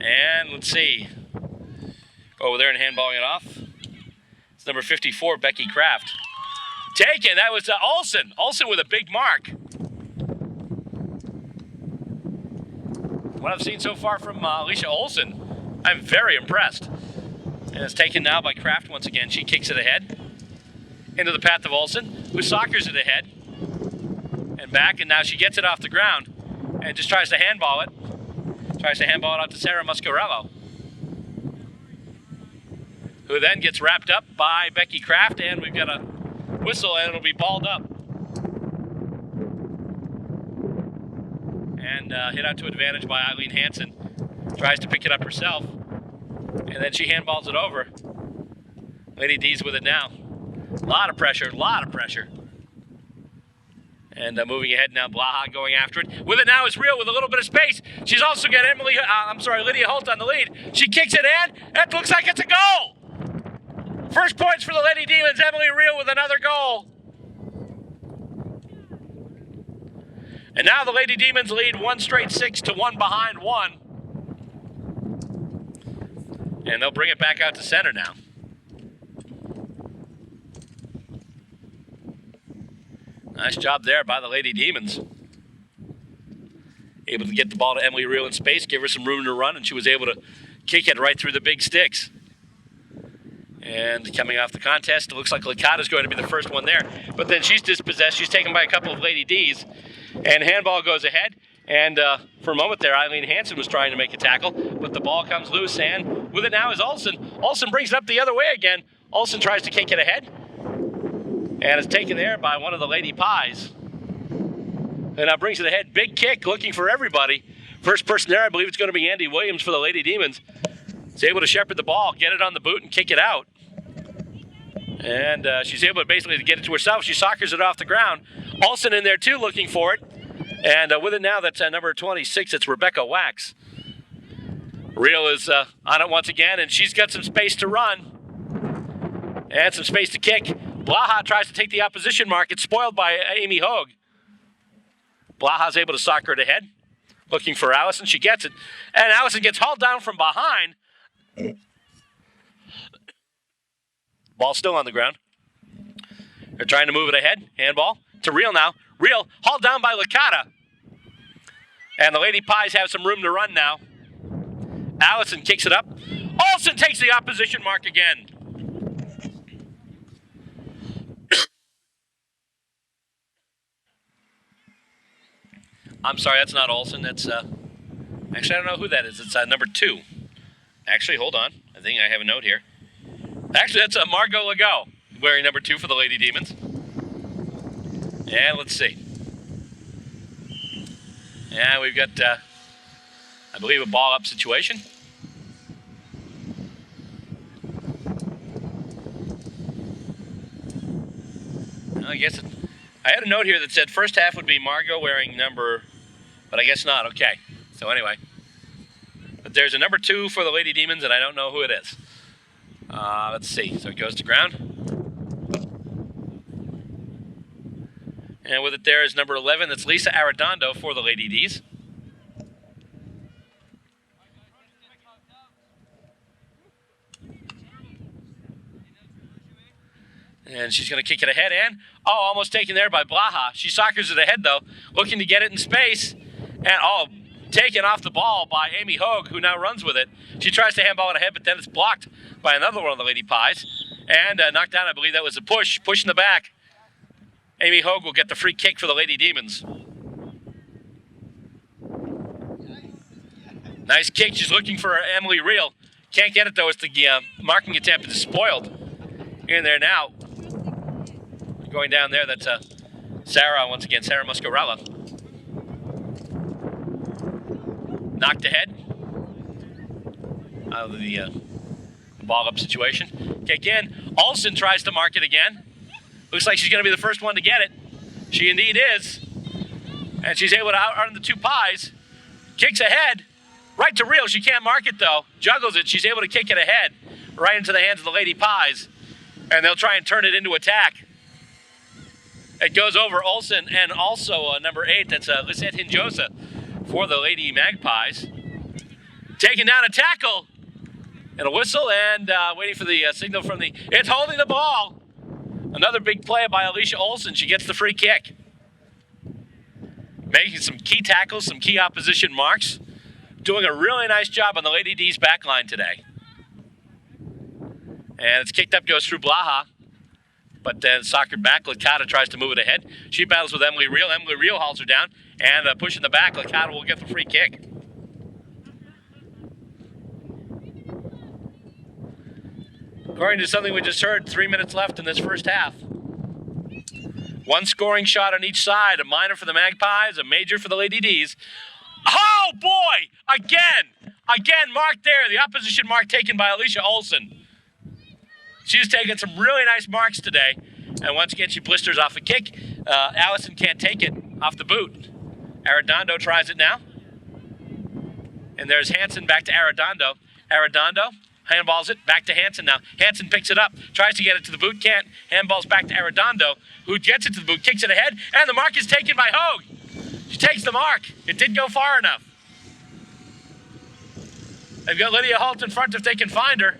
And let's see. Over there and handballing it off. It's number 54, Becky Kraft. Taken. That was Olsen. Olsen with a big mark. What I've seen so far from Alicia Olsen, I'm very impressed. And it's taken now by Kraft once again. She kicks it ahead into the path of Olsen, who soccers it ahead and back, and now she gets it off the ground and just tries to handball it. Tries to handball it out to Sarah Muscarello, who then gets wrapped up by Becky Kraft, and we've got a whistle, and it'll be balled up. And hit out to advantage by Eileen Hansen. Tries to pick it up herself, and then she handballs it over. Lady D's with it now. A lot of pressure. And moving ahead now, Blaha going after it. With it now is Real with a little bit of space. She's also got Lydia Holt on the lead. She kicks it in. It looks like it's a goal. First points for the Lady Demons. Emily Real with another goal. And now the Lady Demons lead 1 straight 6 to 1 behind 1. And they'll bring it back out to center now. Nice job there by the Lady Demons. Able to get the ball to Emily Real in space, give her some room to run, and she was able to kick it right through the big sticks. And coming off the contest, it looks like Licata's going to be the first one there. But then she's dispossessed. She's taken by a couple of Lady D's. And handball goes ahead. And for a moment there, Eileen Hansen was trying to make a tackle, but the ball comes loose, and with it now is Olsen. Olsen brings it up the other way again. Olsen tries to kick it ahead. And it's taken there by one of the Lady Pies. And now brings it ahead. Big kick, looking for everybody. First person there, I believe it's going to be Andy Williams for the Lady Demons. Is able to shepherd the ball, get it on the boot, and kick it out. And she's able to basically get it to herself. She soccers it off the ground. Olsen in there too, looking for it. And with it now, that's number 26. It's Rebecca Wax. Real is on it once again, and she's got some space to run and some space to kick. Blaha tries to take the opposition mark. It's spoiled by Amy Hogue. Blaha's able to soccer it ahead, looking for Allison. She gets it, and Allison gets hauled down from behind. Ball still on the ground. They're trying to move it ahead. Handball to Real now. Real hauled down by Licata. And the Lady Pies have some room to run now. Allison kicks it up. Olsen takes the opposition mark again. I'm sorry, that's not Olsen. That's, actually, I don't know who that is. It's number 2. Actually, hold on. I think I have a note here. Actually, that's Margot Legault, wearing number 2 for the Lady Demons. And let's see. Yeah, we've got, I believe, a ball-up situation. I guess I had a note here that said first half would be Margot wearing number, but I guess not. Okay. So anyway, but there's a number 2 for the Lady Demons, and I don't know who it is. Let's see. So it goes to ground. And with it there is number 11. That's Lisa Arredondo for the Lady D's. And she's going to kick it ahead, and, almost taken there by Blaha. She soccers it ahead, though, looking to get it in space. And, taken off the ball by Amy Hogue, who now runs with it. She tries to handball it ahead, but then it's blocked by another one of the Lady Pies. And knocked down, I believe that was a push in the back. Amy Hogue will get the free kick for the Lady Demons. Nice kick. She's looking for Emily Real. Can't get it, though, as the marking attempt is spoiled. In there now. Going down there, that's Sarah, once again, Sarah Muscarella. Knocked ahead out of the ball-up situation. Okay, again, Olsen tries to mark it again. Looks like she's going to be the first one to get it. She indeed is. And she's able to outrun the 2 Pies. Kicks ahead, right to Real. She can't mark it, though. Juggles it. She's able to kick it ahead, right into the hands of the Lady Pies. And they'll try and turn it into attack. It goes over Olsen and also number 8, that's Lisette Hinjosa for the Lady Magpies. Taking down a tackle and a whistle and waiting for the signal from the... It's holding the ball. Another big play by Alicia Olsen. She gets the free kick. Making some key tackles, some key opposition marks. Doing a really nice job on the Lady D's back line today. And it's kicked up, goes through Blaha. But then soccered back. Licata tries to move it ahead. She battles with Emily Real. Emily Real hauls her down. And pushing the back, Licata will get the free kick. According to something we just heard, 3 minutes left in this first half. 1 scoring shot on each side. A minor for the Magpies, a major for the Lady D's. Oh, boy! Again, marked there. The opposition mark taken by Alicia Olsen. She's taken some really nice marks today. And once again, she blisters off a kick. Allison can't take it off the boot. Arredondo tries it now. And there's Hansen back to Arredondo. Arredondo handballs it back to Hansen now. Hansen picks it up, tries to get it to the boot, can't. Handballs back to Arredondo, who gets it to the boot, kicks it ahead, and the mark is taken by Hogue. She takes the mark. It didn't go far enough. They've got Lydia Holt in front if they can find her.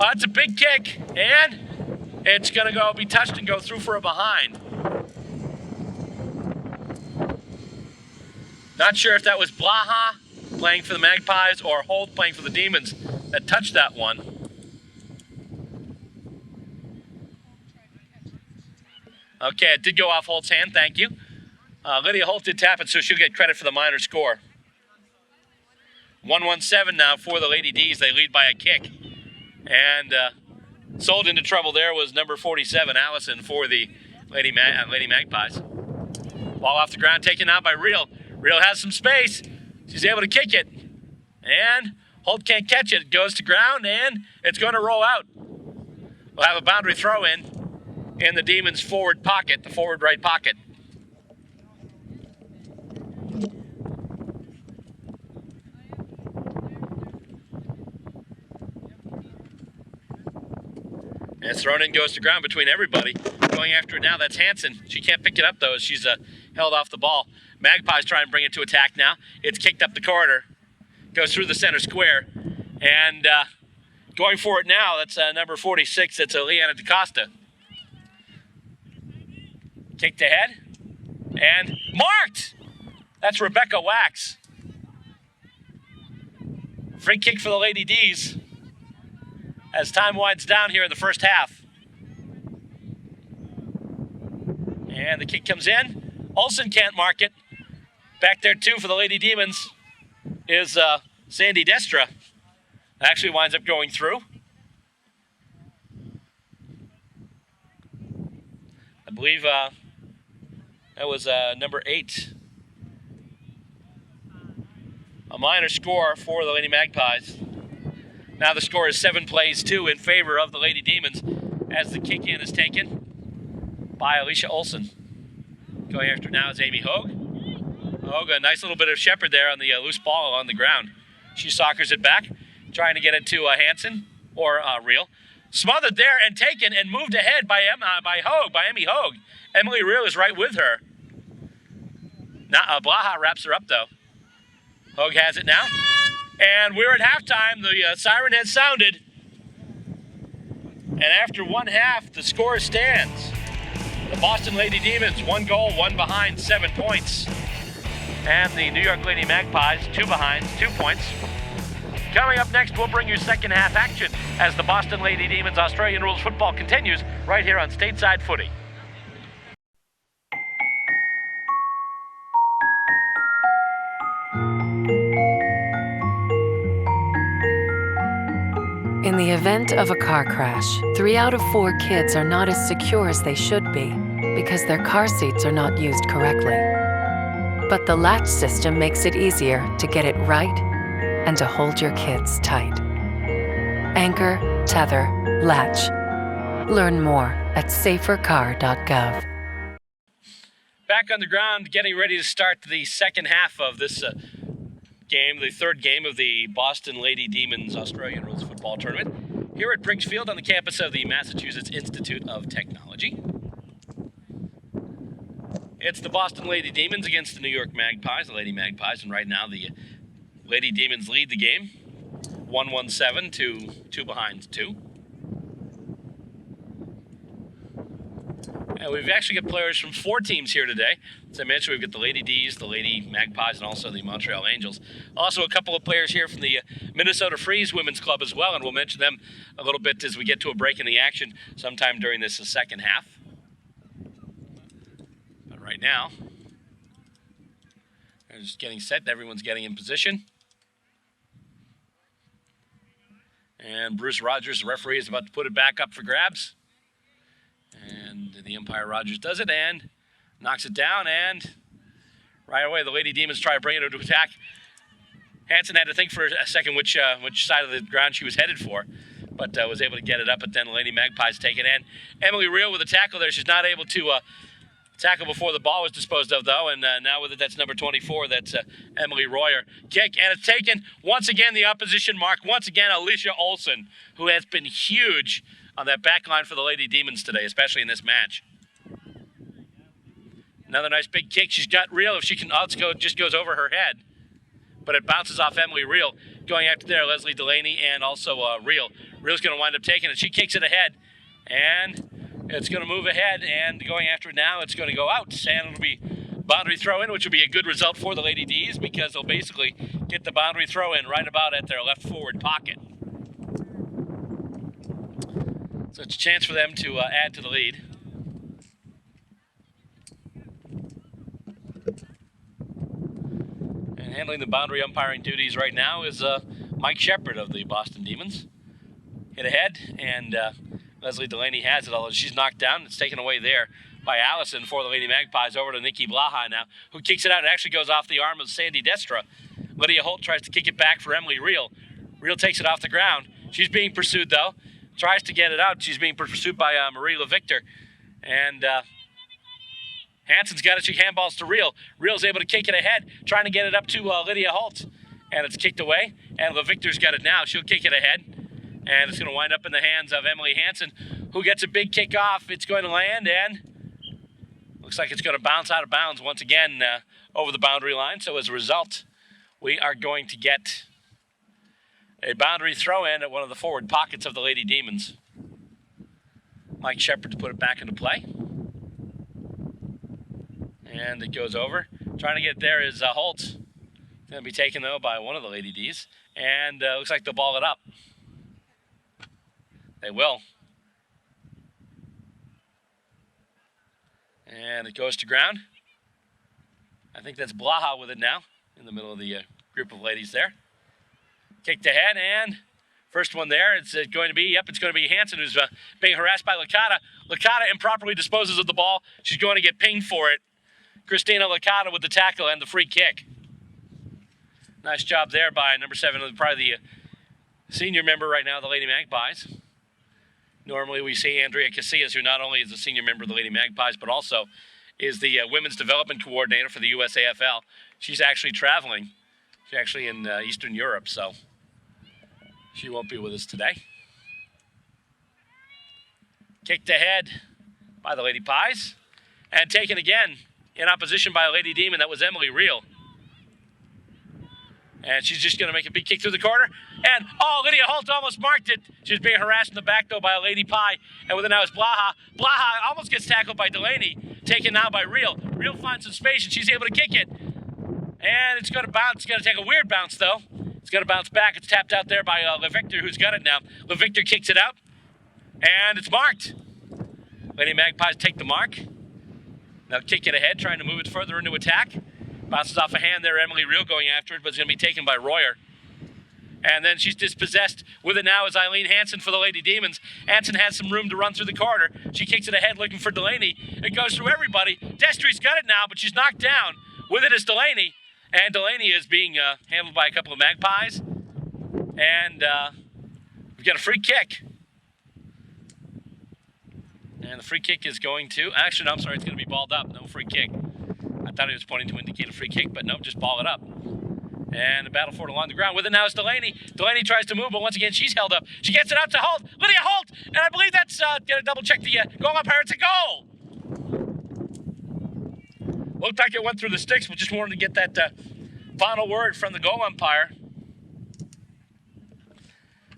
It's a big kick, and it's going to be touched and go through for a behind. Not sure if that was Blaha playing for the Magpies or Holt playing for the Demons that touched that one. Okay, it did go off Holt's hand, thank you. Lydia Holt did tap it, so she'll get credit for the minor score. 1-1-7 now for the Lady D's. They lead by a kick. And sold into trouble there was number 47, Allison, for the Lady Magpies. Ball off the ground, taken out by Real. Real has some space. She's able to kick it. And Holt can't catch it. It goes to ground, and it's going to roll out. We'll have a boundary throw in the Demons' forward pocket, the forward right pocket. And it's thrown in, goes to ground between everybody. Going after it now, that's Hansen. She can't pick it up, though, as she's held off the ball. Magpies try and bring it to attack now. It's kicked up the corridor. Goes through the center square. And going for it now, that's number 46. That's Leanna DaCosta. Kicked ahead. And marked! That's Rebecca Wax. Free kick for the Lady D's as time winds down here in the first half. And the kick comes in. Olsen can't mark it. Back there, too, for the Lady Demons is Sandy Destra. Actually winds up going through. I believe that was number 8. A minor score for the Lady Magpies. Now the score is 7-2 in favor of the Lady Demons as the kick in is taken by Alicia Olsen. Going after now is Amy Hogue. Hogue, a nice little bit of shepherd there on the loose ball on the ground. She soccers it back, trying to get it to Hansen or Reel. Smothered there and taken and moved ahead by Amy Hogue. Emily Reel is right with her. Now Blaha wraps her up though. Hogue has it now. And we're at halftime. The siren has sounded. And after one half, the score stands. The Boston Lady Demons, 1 goal, 1 behind, 7 points. And the New York Lady Magpies, 2 behind, 2 points. Coming up next, we'll bring you second half action as the Boston Lady Demons Australian Rules Football continues right here on Stateside Footy. In the event of a car crash, 3 out of 4 kids are not as secure as they should be because their car seats are not used correctly. But the latch system makes it easier to get it right and to hold your kids tight. Anchor, tether, latch. Learn more at safercar.gov. Back on the ground, getting ready to start the second half of this game, the third game of the Boston Lady Demons Australian Rules Football Tournament, here at Briggs Field on the campus of the Massachusetts Institute of Technology. It's the Boston Lady Demons against the New York Magpies, the Lady Magpies, and right now the Lady Demons lead the game, 1-1-7 to 2 behind 2. And we've actually got players from 4 teams here today. As I mentioned, we've got the Lady D's, the Lady Magpies, and also the Montreal Angels. Also, a couple of players here from the Minnesota Freeze Women's Club as well, and we'll mention them a little bit as we get to a break in the action sometime during this second half. But right now, they're just getting set. Everyone's getting in position. And Bruce Rogers, the referee, is about to put it back up for grabs. And the umpire Rogers does it and knocks it down, and right away the Lady Demons try to bring it into attack. Hansen had to think for a second which side of the ground she was headed for, but was able to get it up, but then the Lady Magpies take it in. Emily Reel with a tackle there. She's not able to tackle before the ball was disposed of, though, and now with it, that's number 24. That's Emily Royer. Kick, and it's taken. Once again, the opposition mark. Once again, Alicia Olsen, who has been huge on that back line for the Lady Demons today, especially in this match. Another nice big kick. She's got Reel. If she can, just goes over her head. But it bounces off Emily Reel. Going after there, Leslie Delaney and also Reel. Reel's going to wind up taking it. She kicks it ahead. And it's going to move ahead. And going after it now, it's going to go out. And it'll be boundary throw in, which will be a good result for the Lady D's because they'll basically get the boundary throw in right about at their left forward pocket. So it's a chance for them to add to the lead. And handling the boundary umpiring duties right now is Mike Shepard of the Boston Demons. Hit ahead, and Leslie Delaney has it, although she's knocked down. It's taken away there by Allison for the Lady Magpies over to Nikki Blaha now, who kicks it out. It actually goes off the arm of Sandy Destra. Lydia Holt tries to kick it back for Emily Reel. Reel takes it off the ground. She's being pursued, though. Tries to get it out. She's being pursued by Marie LeVictor. And Hansen's got it. She handballs to Reel. Reel's able to kick it ahead, trying to get it up to Lydia Holt. And it's kicked away. And LeVictor's got it now. She'll kick it ahead. And it's going to wind up in the hands of Emily Hansen, who gets a big kickoff. It's going to land, and looks like it's going to bounce out of bounds once again over the boundary line. So as a result, we are going to get a boundary throw-in at one of the forward pockets of the Lady Demons. Mike Shepard to put it back into play. And it goes over. Trying to get there is Holt. It's going to be taken, though, by one of the Lady Ds. And looks like they'll ball it up. They will. And it goes to ground. I think that's Blaha with it now in the middle of the group of ladies there. Kicked ahead, and first one there, it's going to be Hansen who's being harassed by Licata. Licata improperly disposes of the ball. She's going to get pinged for it. Christina Licata with the tackle and the free kick. Nice job there by number 7, probably the senior member right now of the Lady Magpies. Normally we see Andrea Casillas, who not only is a senior member of the Lady Magpies, but also is the women's development coordinator for the U.S.A. She's actually traveling. She's actually in Eastern Europe, so she won't be with us today. Kicked ahead by the Lady Pies, and taken again in opposition by a Lady Demon. That was Emily Reel. And she's just going to make a big kick through the corner. And, Lydia Holt almost marked it. She was being harassed in the back, though, by a Lady Pie. And with it now is Blaha. Blaha almost gets tackled by Delaney. Taken now by Reel. Reel finds some space, and she's able to kick it. And it's going to bounce. It's going to take a weird bounce, though. It's going to bounce back. It's tapped out there by LeVictor, who's got it now. LeVictor kicks it out. And it's marked. Lady Magpies take the mark. Now kick it ahead, trying to move it further into attack. Bounces off a hand there, Emily Reel going after it, but it's going to be taken by Royer. And then she's dispossessed. With it now is Eileen Hansen for the Lady Demons. Hansen has some room to run through the corner. She kicks it ahead looking for Delaney. It goes through everybody. Destry's got it now, but she's knocked down. With it is Delaney. And Delaney is being handled by a couple of Magpies. And we've got a free kick. And the free kick is going to... Actually, no, I'm sorry. It's going to be balled up. No free kick. I thought he was pointing to indicate a free kick, but no, just ball it up. And the battle for it along the ground. With it now is Delaney. Delaney tries to move, but once again, she's held up. She gets it out to Holt. Lydia Holt! And I believe that's... Got to double-check the goal umpire. It's a goal! Looked like it went through the sticks, but just wanted to get that final word from the goal umpire.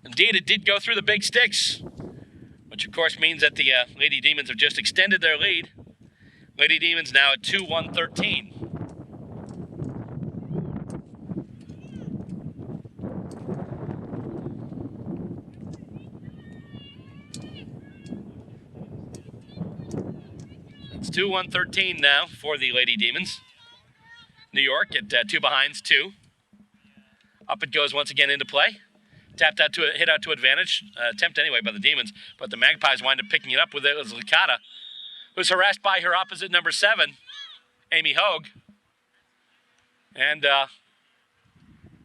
Indeed, it did go through the big sticks, which of course means that the Lady Demons have just extended their lead. Lady Demons now at 2-1-13. It's 2-1-13 now for the Lady Demons. New York at 2 behinds 2. Up it goes once again into play. Tapped out to hit out to advantage. Attempt anyway by the Demons, but the Magpies wind up picking it up with it as Licata, who's harassed by her opposite number 7, Amy Hogue. And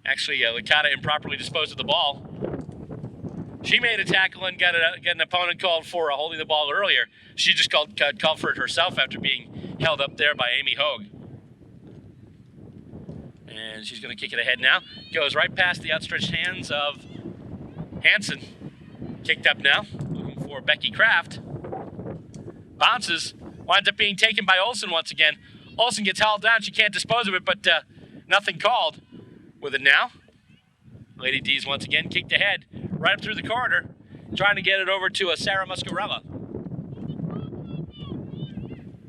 actually, Licata improperly disposed of the ball. She made a tackle and got an opponent called for holding the ball earlier. She just called for it herself after being held up there by Amy Hogue. And she's going to kick it ahead now. Goes right past the outstretched hands of Hansen. Kicked up now, looking for Becky Kraft. Bounces, winds up being taken by Olsen once again. Olsen gets hauled down. She can't dispose of it, but nothing called. With it now, Lady D's once again kicked ahead, right up through the corridor, trying to get it over to Sarah Muscarella.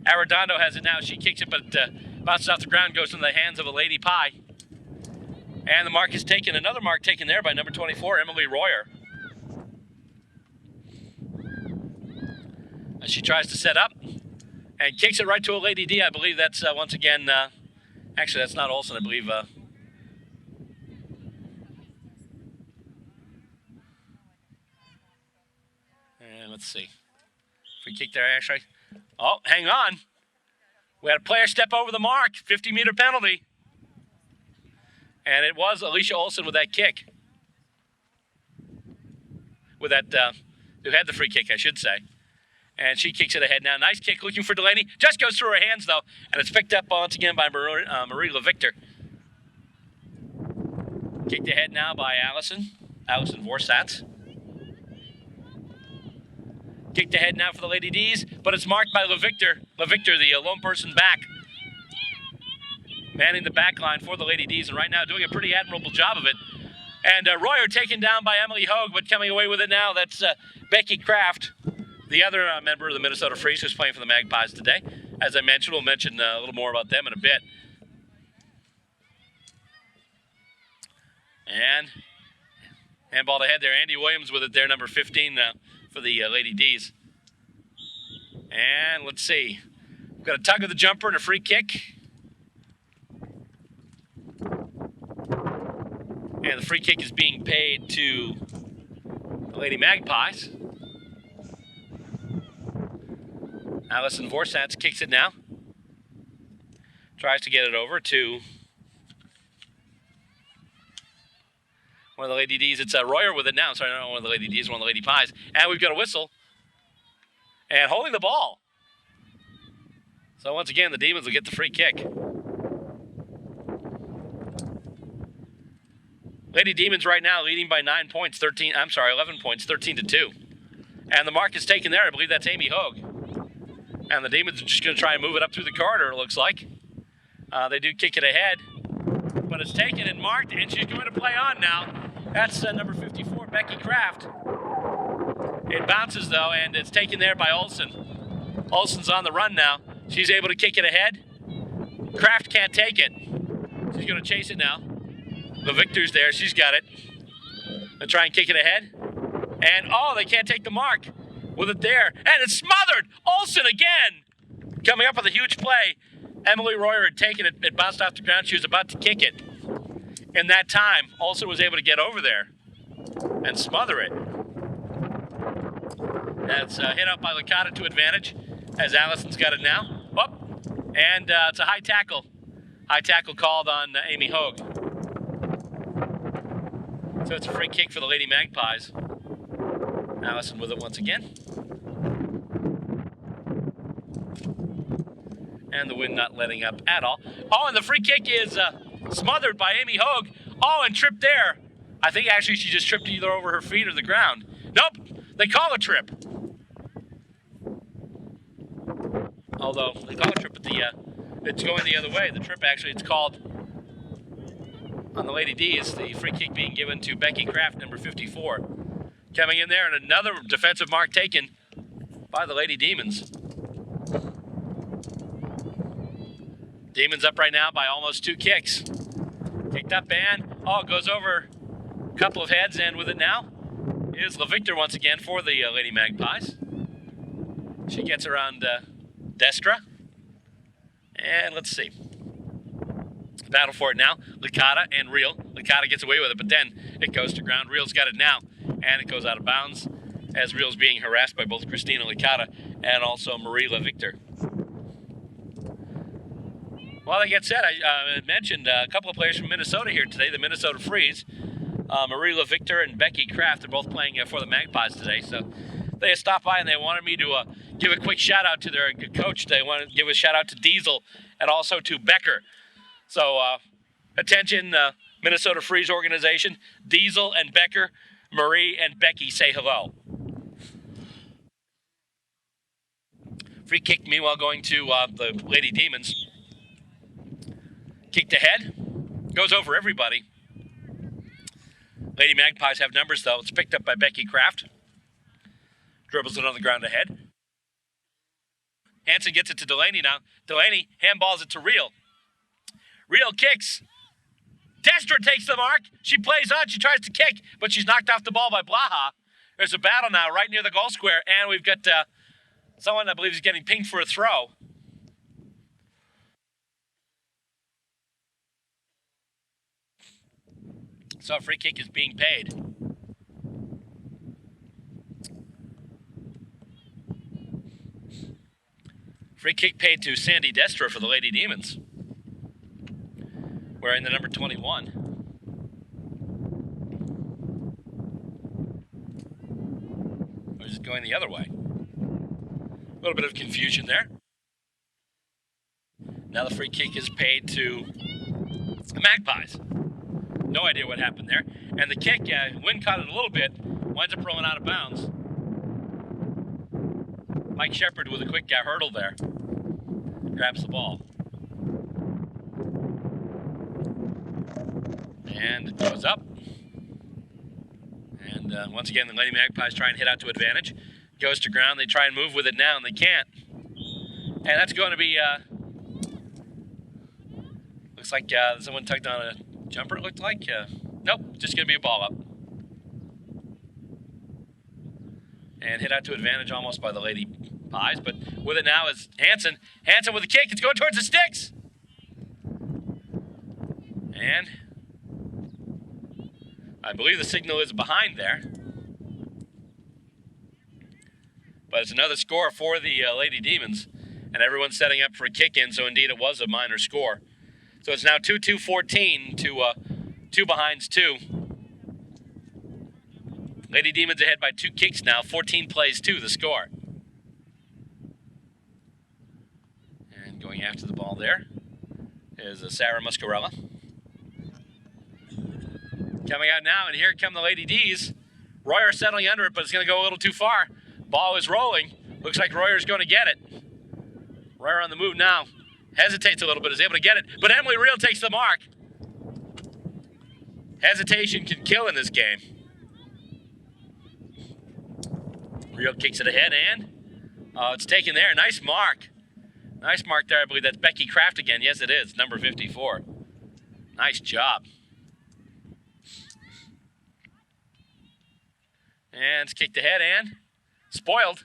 Arredondo has it now. She kicks it, but bounces off the ground, goes into the hands of a Lady Pie. And the mark is taken. Another mark taken there by number 24, Emily Royer. As she tries to set up and kicks it right to a Lady D. I believe that's once again, actually that's not Olsen, I believe. And let's see. Free kick there, actually. Oh, hang on. We had a player step over the mark, 50-meter penalty. And it was Alicia Olsen with that kick. With that, who had the free kick, I should say. And she kicks it ahead now. Nice kick looking for Delaney. Just goes through her hands, though. And it's picked up once again by Marie LeVictor. Kicked ahead now by Allison Vorsatz. Kicked ahead now for the Lady D's, but it's marked by LeVictor. LeVictor, the lone person back. Manning the back line for the Lady D's, and right now doing a pretty admirable job of it. And Royer taken down by Emily Hogue, but coming away with it now, that's Becky Kraft, the other member of the Minnesota Freeze who's playing for the Magpies today. As I mentioned, we'll mention a little more about them in a bit. And handball ahead there, Andy Williams with it there, number 15 for the Lady D's. And let's see. We've got a tug of the jumper and a free kick. And the free kick is being paid to the Lady Magpies. Allison Vorsatz kicks it now. Tries to get it over to one of the Lady D's. It's Royer with it now. Sorry, not one of the Lady D's, one of the Lady Pies. And we've got a whistle. And holding the ball. So once again, the Demons will get the free kick. Lady Demons right now leading by 11 points, 13-2. And the mark is taken there. I believe that's Amy Hogue. And the Demons are just going to try and move it up through the corridor, it looks like. They do kick it ahead. But it's taken and marked, and she's going to play on now. That's number 54, Becky Kraft. It bounces, though, and it's taken there by Olsen. Olsen's on the run now. She's able to kick it ahead. Kraft can't take it. She's going to chase it now. The Victor's there. She's got it. They'll try and kick it ahead. And, they can't take the mark with it there. And it's smothered. Olsen again. Coming up with a huge play. Emily Royer had taken it. It bounced off the ground. She was about to kick it. In that time, Olsen was able to get over there and smother it. That's hit up by Licata to advantage as Allison's got it now. And it's a high tackle. High tackle called on Amy Hogue. So it's a free kick for the Lady Magpies. Allison with it once again. And the wind not letting up at all. And the free kick is smothered by Amy Hogue. And tripped there. I think actually she just tripped either over her feet or the ground. Nope, they call a trip. Although they call a trip, but it's going the other way. The trip actually, it's called on the Lady D's. The free kick being given to Becky Kraft, number 54. Coming in there, and another defensive mark taken by the Lady Demons. Demons up right now by almost 2 kicks. Kicked up and, goes over a couple of heads, and with it now is LeVictor once again for the Lady Magpies. She gets around Destra. And let's see. Battle for it now. Licata and Real. Licata gets away with it, but then it goes to ground. Real's got it now, and it goes out of bounds as Real's being harassed by both Christina Licata and also Marie LeVictor. Well, that gets said, I mentioned a couple of players from Minnesota here today, the Minnesota Freeze. Marie LeVictor and Becky Kraft are both playing for the Magpies today, so they stopped by and they wanted me to give a quick shout out to their coach. They wanted to give a shout out to Diesel and also to Becker. So attention, Minnesota Freeze organization, Diesel and Becker, Marie and Becky say hello. Free kick, meanwhile, going to the Lady Demons. Kicked ahead, goes over everybody. Lady Magpies have numbers, though. It's picked up by Becky Kraft. Dribbles it on the ground ahead. Hansen gets it to Delaney now. Delaney handballs it to Real. Real kicks. Destra takes the mark. She plays on. She tries to kick, but she's knocked off the ball by Blaha. There's a battle now right near the goal square, and we've got someone I believe is getting pinged for a throw. So a free kick is being paid. Free kick paid to Sandy Destra for the Lady Demons, wearing the number 21. Or is it going the other way? A little bit of confusion there. Now the free kick is paid to the Magpies. No idea what happened there. And the kick, wind caught it a little bit, winds up rolling out of bounds. Mike Shepard with a quick hurdle there. Grabs the ball. And it goes up. And once again, the Lady Magpies try and hit out to advantage. Goes to ground. They try and move with it now, and they can't. And that's going to be... looks like someone tugged on a jumper, it looked like. Nope, just going to be a ball up. And hit out to advantage almost by the Lady Pies, but with it now is Hansen. Hansen with a kick. It's going towards the sticks. And I believe the signal is behind there. But it's another score for the Lady Demons. And everyone's setting up for a kick-in, so indeed it was a minor score. So it's now 2-2-14 to 2 behinds 2. Lady Demons ahead by 2 kicks now, 14 plays 2, the score. And going after the ball there is Sarah Muscarella. Coming out now, and here come the Lady D's. Royer settling under it, but it's going to go a little too far. Ball is rolling. Looks like Royer's going to get it. Royer on the move now. Hesitates a little bit, is able to get it, but Emily Reel takes the mark. Hesitation can kill in this game. Reel kicks it ahead, and it's taken there. Nice mark. Nice mark there. I believe that's Becky Kraft again. Yes, it is. Number 54. Nice job. And it's kicked ahead and spoiled.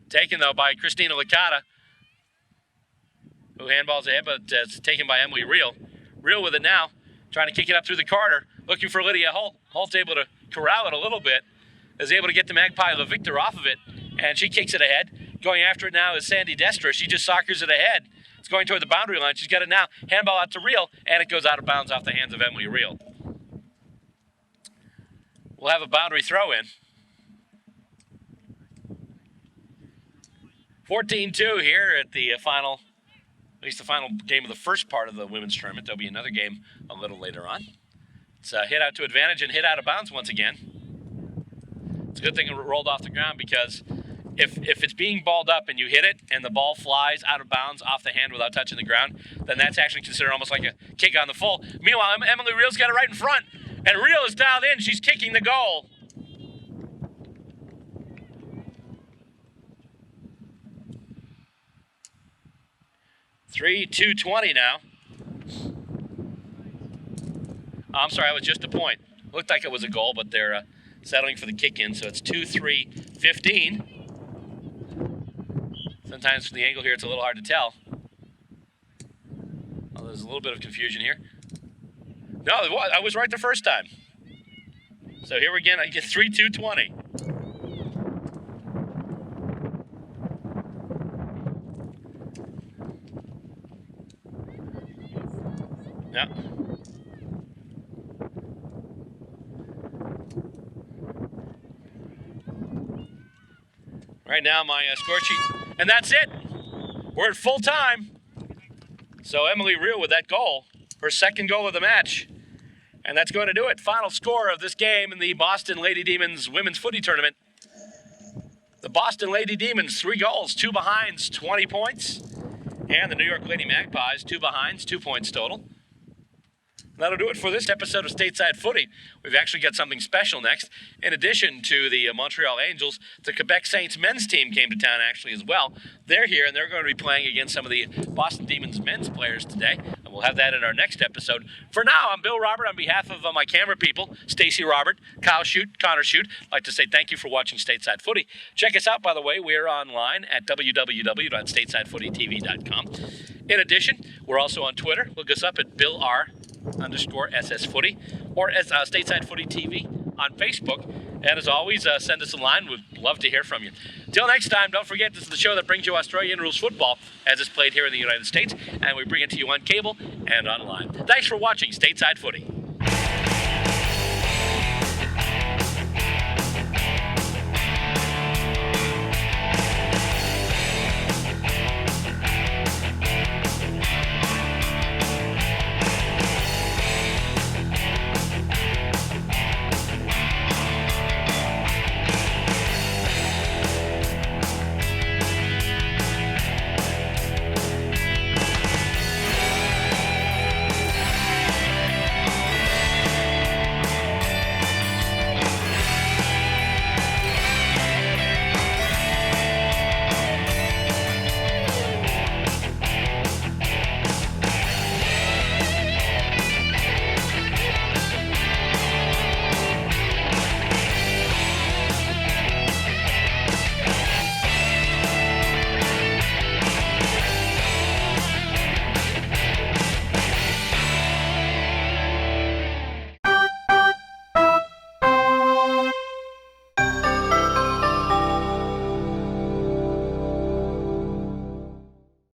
Taken, though, by Christina Licata, who handballs ahead, but it's taken by Emily Reel. Reel with it now, trying to kick it up through the corner, looking for Lydia Holt. Holt's able to corral it a little bit, is able to get the Magpie LaVictor off of it, and she kicks it ahead. Going after it now is Sandy Destra. She just soccers it ahead. It's going toward the boundary line. She's got it now. Handball out to Reel, and it goes out of bounds off the hands of Emily Reel. We'll have a boundary throw in. 14-2 here at the final, at least the final game of the first part of the women's tournament. There'll be another game a little later on. It's a hit out to advantage and hit out of bounds once again. It's a good thing it rolled off the ground, because if it's being balled up and you hit it and the ball flies out of bounds off the hand without touching the ground, then that's actually considered almost like a kick on the full. Meanwhile, Emily Reel's got it right in front, and Reel is dialed in. She's kicking the goal. $3-2-20 now. Oh, I'm sorry, it was just a point. Looked like it was a goal, but they're settling for the kick-in, so it's 2-3-15. Sometimes from the angle here, it's a little hard to tell. Oh, there's a little bit of confusion here. No, I was right the first time. So here again, I get 3-2-20. Yeah. Right now, my score sheet, and that's it. We're at full time. So Emily Reel with that goal, her second goal of the match. And that's going to do it. Final score of this game in the Boston Lady Demons Women's Footy Tournament. The Boston Lady Demons, 3 goals, 2 behinds, 20 points. And the New York Lady Magpies, 2 behinds, 2 points total. That'll do it for this episode of Stateside Footy. We've actually got something special next. In addition to the Montreal Angels, the Quebec Saints men's team came to town actually as well. They're here, and they're going to be playing against some of the Boston Demons men's players today. And we'll have that in our next episode. For now, I'm Bill Robert on behalf of my camera people, Stacy Robert, Kyle Shute, Connor Shute. I'd like to say thank you for watching Stateside Footy. Check us out, by the way. We're online at www.statesidefootytv.com. In addition, we're also on Twitter. Look us up at BillR_SS Footy, or as Stateside Footy TV on Facebook. And as always, send us a line. We'd love to hear from you. Till next time, don't forget, this is the show that brings you Australian rules football as it's played here in the United States, and we bring it to you on cable and online. Thanks for watching Stateside Footy.